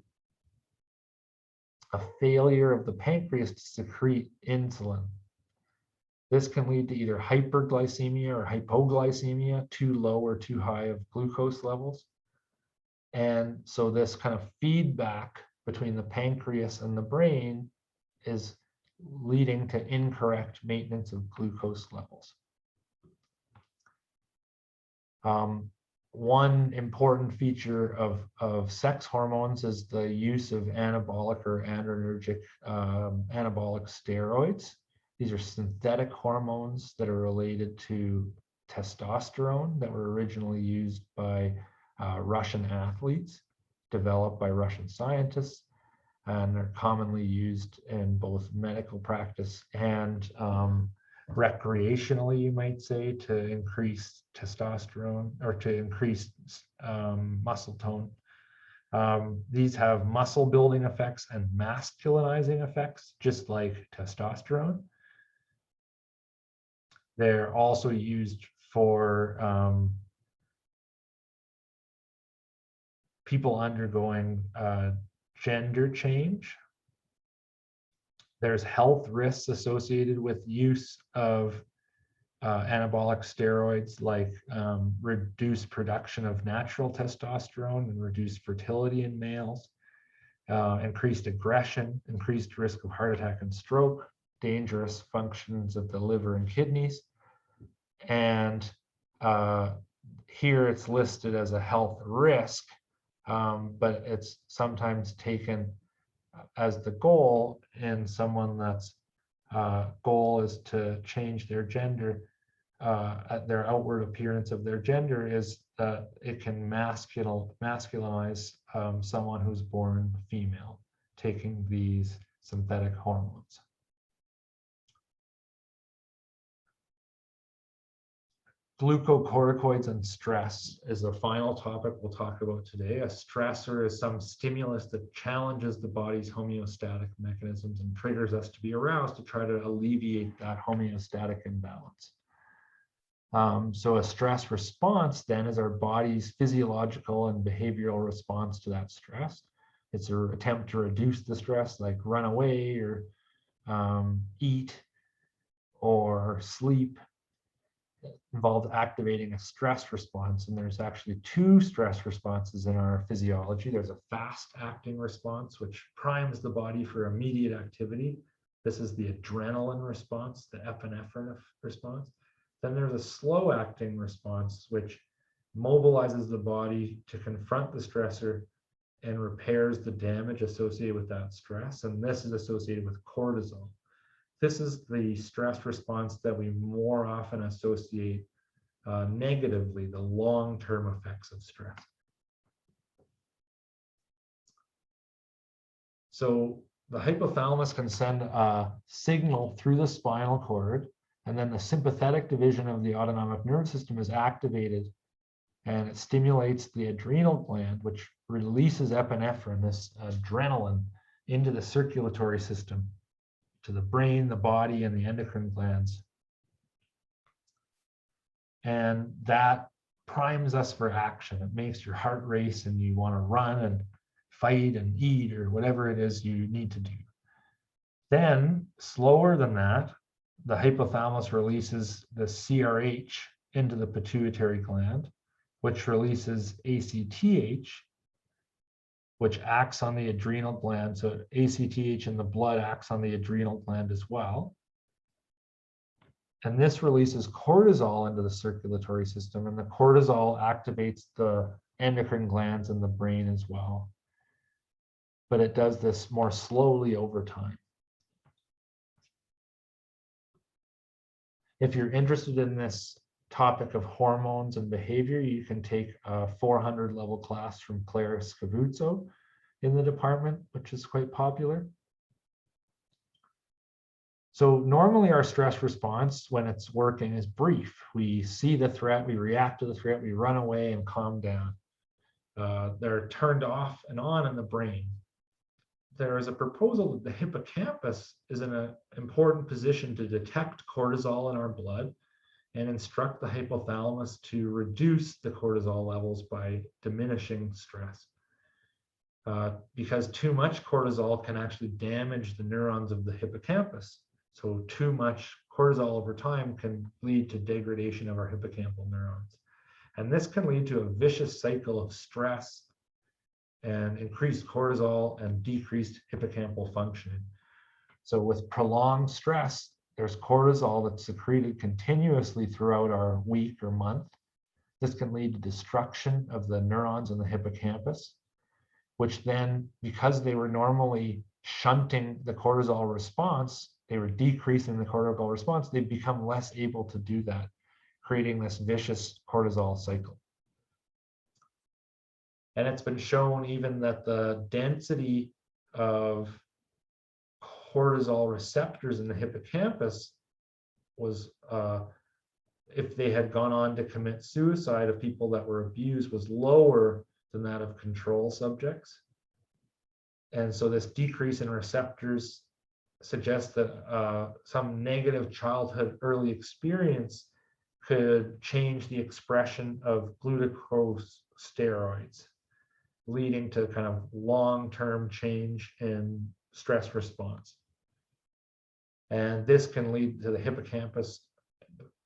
failure of the pancreas to secrete insulin. This can lead to either hyperglycemia or hypoglycemia, too low or too high of glucose levels. And so this kind of feedback between the pancreas and the brain is leading to incorrect maintenance of glucose levels. One important feature of sex hormones is the use of anabolic or adrenergic anabolic steroids. These are synthetic hormones that are related to testosterone that were originally used by Russian athletes, developed by Russian scientists, and are commonly used in both medical practice and recreationally, you might say, to increase testosterone or to increase muscle tone. These have muscle building effects and masculinizing effects, just like testosterone. They're also used for people undergoing gender change. There's health risks associated with use of anabolic steroids, like reduced production of natural testosterone and reduced fertility in males, increased aggression, increased risk of heart attack and stroke, dangerous functions of the liver and kidneys. And here it's listed as a health risk, but it's sometimes taken as the goal in someone that's goal is to change their gender, their outward appearance of their gender, is that it can masculinize someone who's born female, taking these synthetic hormones. Glucocorticoids and stress is the final topic we'll talk about today. A stressor is some stimulus that challenges the body's homeostatic mechanisms and triggers us to be aroused to try to alleviate that homeostatic imbalance. So a stress response then is our body's physiological and behavioral response to that stress. It's an attempt to reduce the stress, like run away or eat or sleep. Involved activating a stress response, and there's actually 2 stress responses in our physiology. There's a fast-acting response, which primes the body for immediate activity. This is the adrenaline response, the epinephrine response. Then there's a slow-acting response, which mobilizes the body to confront the stressor and repairs the damage associated with that stress, and this is associated with cortisol. This is the stress response that we more often associate negatively, the long-term effects of stress. So the hypothalamus can send a signal through the spinal cord, and then the sympathetic division of the autonomic nervous system is activated, and it stimulates the adrenal gland, which releases epinephrine, this adrenaline, into the circulatory system, to the brain, the body, and the endocrine glands. And that primes us for action. It makes your heart race and you want to run and fight and eat or whatever it is you need to do. Then, slower than that, the hypothalamus releases the CRH into the pituitary gland, which releases ACTH, which acts on the adrenal gland. So ACTH in the blood acts on the adrenal gland as well. And this releases cortisol into the circulatory system, and the cortisol activates the endocrine glands in the brain as well. But it does this more slowly over time. If you're interested in this topic of hormones and behavior, you can take a 400 level class from Claire Scavuzzo in the department, which is quite popular. So normally our stress response when it's working is brief. We see the threat, we react to the threat, we run away and calm down. They're turned off and on in the brain. There is a proposal that the hippocampus is in an important position to detect cortisol in our blood and instruct the hypothalamus to reduce the cortisol levels by diminishing stress. Because too much cortisol can actually damage the neurons of the hippocampus. So too much cortisol over time can lead to degradation of our hippocampal neurons. And this can lead to a vicious cycle of stress and increased cortisol and decreased hippocampal functioning. So with prolonged stress, there's cortisol that's secreted continuously throughout our week or month. This can lead to destruction of the neurons in the hippocampus, which then, because they were normally shunting the cortisol response, they were decreasing the cortisol response, they become less able to do that, creating this vicious cortisol cycle. And it's been shown even that the density of cortisol receptors in the hippocampus was, if they had gone on to commit suicide of people that were abused, was lower than that of control subjects. And so this decrease in receptors suggests that some negative childhood early experience could change the expression of glucocorticoids, leading to kind of long-term change in stress response. And this can lead to the hippocampus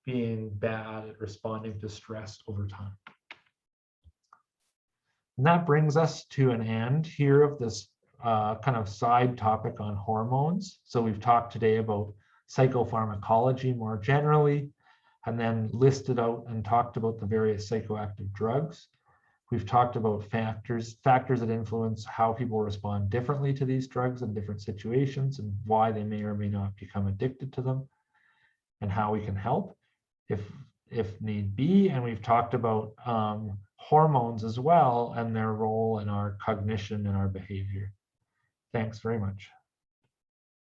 being bad at responding to stress over time. And that brings us to an end here of this kind of side topic on hormones. So we've talked today about psychopharmacology more generally, and then listed out and talked about the various psychoactive drugs. We've talked about factors that influence how people respond differently to these drugs in different situations and why they may or may not become addicted to them, and how we can help if need be. And we've talked about hormones as well and their role in our cognition and our behavior. Thanks very much.